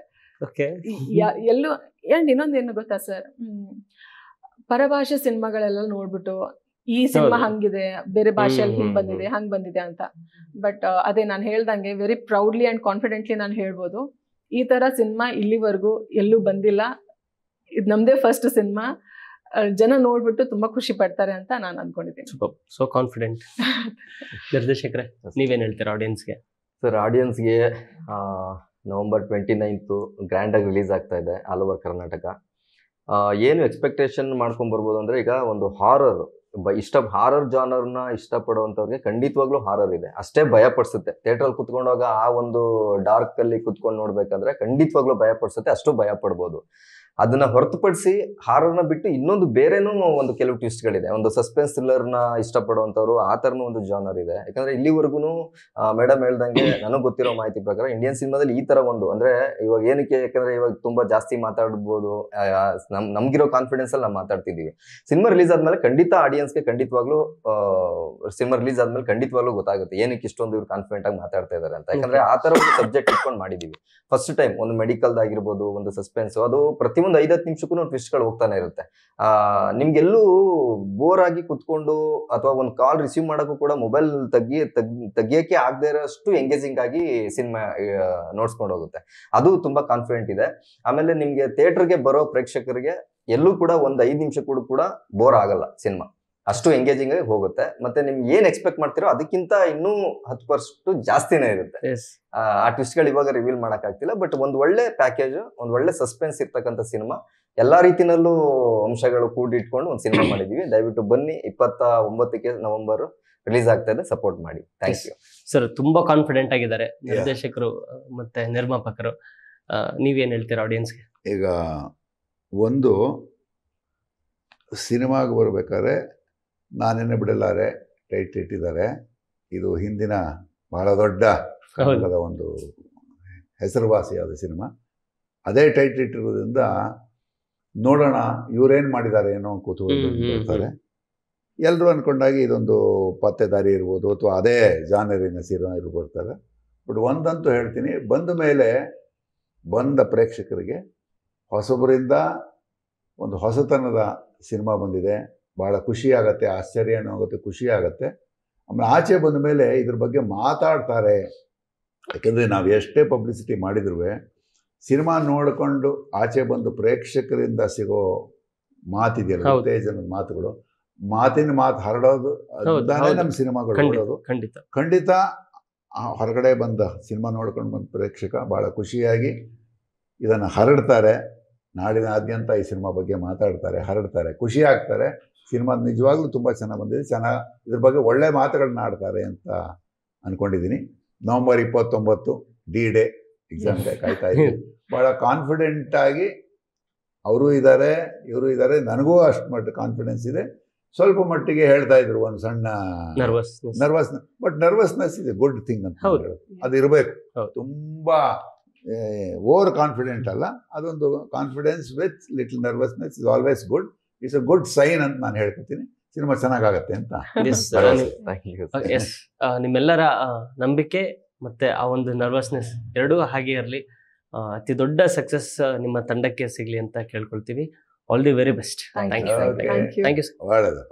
ಎಲ್ಲೂ ಇನ್ನೊಂದೇನು ಗೊತ್ತಾ ಸರ್, ಪರಭಾಷೆ ಸಿನಿಮಾಗಳೆಲ್ಲ ನೋಡ್ಬಿಟ್ಟು ಈ ಸಿನಿಮಾ ಹಂಗಿದೆ, ಬೇರೆ ಭಾಷೆಯಲ್ಲಿ ಹಂಗ್ ಬಂದಿದೆ ಅಂತ. ಬಟ್ ಅದೇ ನಾನು ಹೇಳ್ದಂಗೆ ವೆರಿ ಪ್ರೌಡ್ಲಿ ಅಂಡ್ ಕಾನ್ಫಿಡೆಂಟ್ಲಿ ನಾನು ಹೇಳ್ಬೋದು, ಈ ತರ ಸಿನಿಮಾ ಇಲ್ಲಿವರೆಗೂ ಎಲ್ಲೂ ಬಂದಿಲ್ಲ. ಇದು ನಮ್ದೇ ಫಸ್ಟ್ ಸಿನಿಮಾ. ಜನ ನೋಡ್ಬಿಟ್ಟು ತುಂಬಾ ಖುಷಿ ಪಡ್ತಾರೆ ಅಂತ ನಾನು ಅನ್ಕೊಂಡಿದ್ದೀನಿ. So confident. ನಿರ್ದೇಶಕರೇ, ನೀವೇನ್ ಹೇಳ್ತೀರಾ ಆಡಿಯನ್ಸ್ಗೆ? ಸರ್, ಆಡಿಯನ್ಸ್ಗೆ November 29th ಗ್ರ್ಯಾಂಡ್ ಆಗಿ ರಿಲೀಸ್ ಆಗ್ತಾ ಇದೆ ಆಲ್ ಓವರ್ ಕರ್ನಾಟಕ. ಏನು ಎಕ್ಸ್ಪೆಕ್ಟೇಷನ್ ಮಾಡ್ಕೊಂಡ್ ಬರ್ಬೋದು ಅಂದ್ರೆ, ಈಗ ಒಂದು ಹಾರರ್ ಹಾರರ್ ಜಾನರ್ನ ಇಷ್ಟಪಡುವಂತವ್ರಿಗೆ ಖಂಡಿತವಾಗ್ಲೂ ಹಾರರ್ ಇದೆ, ಅಷ್ಟೇ ಭಯ ಪಡಿಸುತ್ತೆ. ಥಿಯೇಟರ್ ಕುತ್ಕೊಂಡಾಗ ಆ ಒಂದು ಡಾರ್ಕ್ ಅಲ್ಲಿ ಕುತ್ಕೊಂಡು ನೋಡ್ಬೇಕಂದ್ರೆ ಖಂಡಿತವಾಗ್ಲೂ ಭಯ ಪಡಿಸುತ್ತೆ, ಅಷ್ಟು ಭಯ ಪಡ್ಬೋದು. ಅದನ್ನ ಹೊರತುಪಡಿಸಿ ಹಾರರ್ನ ಬಿಟ್ಟು ಇನ್ನೊಂದು ಬೇರೆನೂ ಒಂದು ಕೆಲವು ಟ್ವಿಸ್ಟ್ಗಳಿದೆ. ಒಂದು ಸಸ್ಪೆನ್ಸ್ ಥ್ರಿಲ್ಲರ್ನ ಇಷ್ಟಪಡುವಂಥವ್ರು ಆ ಥರನೂ ಒಂದು ಜಾನರ್ ಇದೆ. ಯಾಕಂದ್ರೆ ಇಲ್ಲಿವರೆಗೂ ಮೇಡಮ್ ಹೇಳ್ದಂಗೆ ನನಗೆ ಗೊತ್ತಿರೋ ಮಾಹಿತಿ ಪ್ರಕಾರ ಇಂಡಿಯನ್ ಸಿನಿಮಾದಲ್ಲಿ ಈ ತರ ಒಂದು, ಅಂದ್ರೆ ಇವಾಗ ಏನಕ್ಕೆ, ಯಾಕಂದ್ರೆ ಇವಾಗ ತುಂಬಾ ಜಾಸ್ತಿ ಮಾತಾಡ್ಬೋದು, ನಮ್ಗಿರೋ ಕಾನ್ಫಿಡೆನ್ಸ್ ಅಲ್ಲಿ ನಾವು ಮಾತಾಡ್ತಿದೀವಿ. ಸಿನಿಮಾ ರಿಲೀಸ್ ಆದ್ಮೇಲೆ ಖಂಡಿತ ಆಡಿಯನ್ಸ್ಗೆ ಖಂಡಿತವಾಗ್ಲೂ ಗೊತ್ತಾಗುತ್ತೆ ಏನಕ್ಕೆ ಇಷ್ಟೊಂದು ಇವ್ರು ಕಾನ್ಫಿಡೆಂಟ್ ಆಗಿ ಮಾತಾಡ್ತಾ ಇದಾರೆ ಅಂತ. ಯಾಕಂದ್ರೆ ಆ ತರ ಒಂದು ಸಬ್ಜೆಕ್ಟ್ ಇಟ್ಕೊಂಡು ಮಾಡಿದೀವಿ. ಫಸ್ಟ್ ಟೈಮ್ ಒಂದು ಮೆಡಿಕಲ್ ಆಗಿರ್ಬೋದು, ಒಂದು ಸಸ್ಪೆನ್ಸ್, ಅದು ಪ್ರತಿಯೊಂದು 5-10 ನಿಮಿಷಕ್ಕೂ ಟ್ವಿಸ್ಟ್ ಗಳು ಹೋಗ್ತಾನೆ ಇರುತ್ತೆ. ನಿಮ್ಗೆಲ್ಲೂ ಬೋರ್ ಆಗಿ ಕುತ್ಕೊಂಡು ಅಥವಾ ಒಂದು ಕಾಲ್ ರಿಸೀವ್ ಮಾಡೋಕ್ಕೂ ಕೂಡ ಮೊಬೈಲ್ ತೆಗಿಯಕ್ಕೆ ಆಗದೆ ಇರೋಷ್ಟು ಎಂಗೇಜಿಂಗ್ ಆಗಿ ಸಿನಿಮಾ ನೋಡ್ಸ್ಕೊಂಡು ಹೋಗುತ್ತೆ. ಅದು ತುಂಬಾ ಕಾನ್ಫಿಡೆಂಟ್ ಇದೆ. ಆಮೇಲೆ ನಿಮ್ಗೆ ಥಿಯೇಟರ್ಗೆ ಬರೋ ಪ್ರೇಕ್ಷಕರಿಗೆ ಎಲ್ಲೂ ಕೂಡ ಒಂದು 5 ನಿಮಿಷ ಕೂಡ ಬೋರ್ ಆಗಲ್ಲ ಸಿನಿಮಾ, ಅಷ್ಟು ಎಂಗೇಜಿಂಗ್ ಆಗಿ ಹೋಗುತ್ತೆ. ಮತ್ತೆ ನಿಮ್ಗೆ ಏನ್ ಎಕ್ಸ್ಪೆಕ್ಟ್ ಮಾಡ್ತಿರೋ ಅದಕ್ಕಿಂತ ಇನ್ನೂ 10% ಜಾಸ್ತಿನೇ ಇರುತ್ತೆ. ಆ ಟ್ವಿಸ್ಟ್ ಗಳು ಇವಾಗ ರಿವೀಲ್ ಮಾಡಕ್ ಆಗ್ತಿಲ್ಲ. ಬಟ್ ಒಂದು ಒಳ್ಳೆ ಪ್ಯಾಕೇಜ್, ಒಂದು ಒಳ್ಳೆ ಸಸ್ಪೆನ್ಸ್ ಇರ್ತಕ್ಕಂಥ ಸಿನಿಮಾ, ಎಲ್ಲಾ ರೀತಿನಲ್ಲೂ ಅಂಶಗಳು ಕೂಡಿಟ್ಕೊಂಡು ಒಂದು ಸಿನಿಮಾ ಮಾಡಿದೀವಿ. ದಯವಿಟ್ಟು ಬನ್ನಿ. 29ಕ್ಕೆ ನವೆಂಬರ್ ರಿಲೀಸ್ ಆಗ್ತಾ ಇದೆ, ಸಪೋರ್ಟ್ ಮಾಡಿ. Thank you sir. ತುಂಬಾ ಕಾನ್ಫಿಡೆಂಟ್ ಆಗಿದ್ದಾರೆ ನಿರ್ದೇಶಕರು ಮತ್ತೆ ನಿರ್ಮಾಪಕರು. ನೀವೇನ್ ಹೇಳ್ತೀರಾ ಆಡಿಯನ್ಸ್ಗೆ? ಈಗ ಒಂದು ಸಿನಿಮಾಗೆ ಬರ್ಬೇಕಾದ್ರೆ ನಾನೇನೆ ಬಿಡಲಾರೆ ಟೈಟ್ ಇಟ್ಟಿದ್ದಾರೆ. ಇದು ಹಿಂದಿನ ಬಹಳ ದೊಡ್ಡ ಕನ್ನಡದ ಒಂದು ಹೆಸರುವಾಸಿಯಾದ ಸಿನಿಮಾ. ಅದೇ ಟೈಟ್ ಇಟ್ಟಿರೋದ್ರಿಂದ ನೋಡೋಣ ಇವರೇನು ಮಾಡಿದ್ದಾರೆ ಏನೋ ಕುತೂಹಲ ಇರ್ತಾರೆ. ಎಲ್ಲರೂ ಅಂದ್ಕೊಂಡಾಗಿ ಇದೊಂದು ಪತ್ತೆದಾರಿ ಇರ್ಬೋದು ಅಥವಾ ಅದೇ ಜಾನರಿನ ಸಿನಿಮಾ ಇರ್ಬೋಡ್ತಾರೆ. ಬಟ್ ಒಂದಂತೂ ಹೇಳ್ತೀನಿ, ಬಂದ ಮೇಲೆ ಬಂದ ಪ್ರೇಕ್ಷಕರಿಗೆ ಹೊಸಬರಿಂದ ಒಂದು ಹೊಸತನದ ಸಿನಿಮಾ ಬಂದಿದೆ, ಭಾಳ ಖುಷಿ ಆಗುತ್ತೆ, ಆಶ್ಚರ್ಯನೂ ಆಗುತ್ತೆ, ಖುಷಿ ಆಗುತ್ತೆ. ಆಮೇಲೆ ಆಚೆ ಬಂದ ಮೇಲೆ ಇದ್ರ ಬಗ್ಗೆ ಮಾತಾಡ್ತಾರೆ. ಯಾಕೆಂದರೆ ನಾವು ಎಷ್ಟೇ ಪಬ್ಲಿಸಿಟಿ ಮಾಡಿದ್ರೂ ಸಿನಿಮಾ ನೋಡಿಕೊಂಡು ಆಚೆ ಬಂದು ಪ್ರೇಕ್ಷಕರಿಂದ ಸಿಗೋ ಮಾತಿದೆಯಲ್ಲ, ಉತ್ತೇಜನದ ಮಾತುಗಳು, ಮಾತಿನ ಮಾತು ಹರಡೋದು ಅದಾನೇ ನಮ್ಮ ಸಿನಿಮಾಗಳು ನೋಡೋದು. ಖಂಡಿತ ಹೊರಗಡೆ ಬಂದ ಸಿನಿಮಾ ನೋಡ್ಕೊಂಡು ಬಂದ ಪ್ರೇಕ್ಷಕ ಭಾಳ ಖುಷಿಯಾಗಿ ಇದನ್ನು ಹರಡ್ತಾರೆ. ನಾಡಿನಾದ್ಯಂತ ಈ ಸಿನಿಮಾ ಬಗ್ಗೆ ಮಾತಾಡ್ತಾರೆ, ಹರಡ್ತಾರೆ, ಖುಷಿ ಆಗ್ತಾರೆ. ಸಿನಿಮಾ ನಿಜವಾಗ್ಲೂ ತುಂಬ ಚೆನ್ನಾಗಿ ಬಂದಿದೆ, ಇದ್ರ ಬಗ್ಗೆ ಒಳ್ಳೆ ಮಾತುಗಳನ್ನ ಆಡ್ತಾರೆ ಅಂತ ಅಂದ್ಕೊಂಡಿದ್ದೀನಿ. ನವಂಬರ್ 29 D-Day ಎಕ್ಸಾಮ್ಗೆ ಕಾಯ್ತಾ ಇದ್ದೀನಿ. ಭಾಳ ಕಾನ್ಫಿಡೆಂಟಾಗಿ ಅವರು ಇದ್ದಾರೆ, ಇವರು ಇದ್ದಾರೆ. ನನಗೂ ಅಷ್ಟು ಮಟ್ಟ ಕಾನ್ಫಿಡೆನ್ಸ್ ಇದೆ. ಸ್ವಲ್ಪ ಮಟ್ಟಿಗೆ ಹೇಳ್ತಾ ಇದ್ರು ಒಂದು ಸಣ್ಣ nervousness, but nervousness is a good thing ಅಂತ ಹೇಳೋದು. ಅದು ಇರಬೇಕು. ತುಂಬ ಓವರ್ ಕಾನ್ಫಿಡೆಂಟ್ ಅಲ್ಲ, ಅದೊಂದು confidence with little nervousness is always good. It's a good sign ಅಂತ ನಾನು ಹೇಳ್ಕೊತೀನಿ. ಸಿನಿಮಾ ಚೆನ್ನಾಗಾಗತ್ತೆ ಅಂತ. ನಿಮ್ಮೆಲ್ಲರ ನಂಬಿಕೆ ಮತ್ತೆ ಆ ಒಂದು ನರ್ವಸ್ನೆಸ್ ಎರಡೂ ಹಾಗೆ ಇರಲಿ. ಅತಿ ದೊಡ್ಡ ಸಕ್ಸಸ್ ನಿಮ್ಮ ತಂಡಕ್ಕೆ ಸಿಗ್ಲಿ ಅಂತ ಕೇಳ್ಕೊಳ್ತೀವಿ. All the very best. Thank you. Thank you. ಒಳ್ಳೆಯದು.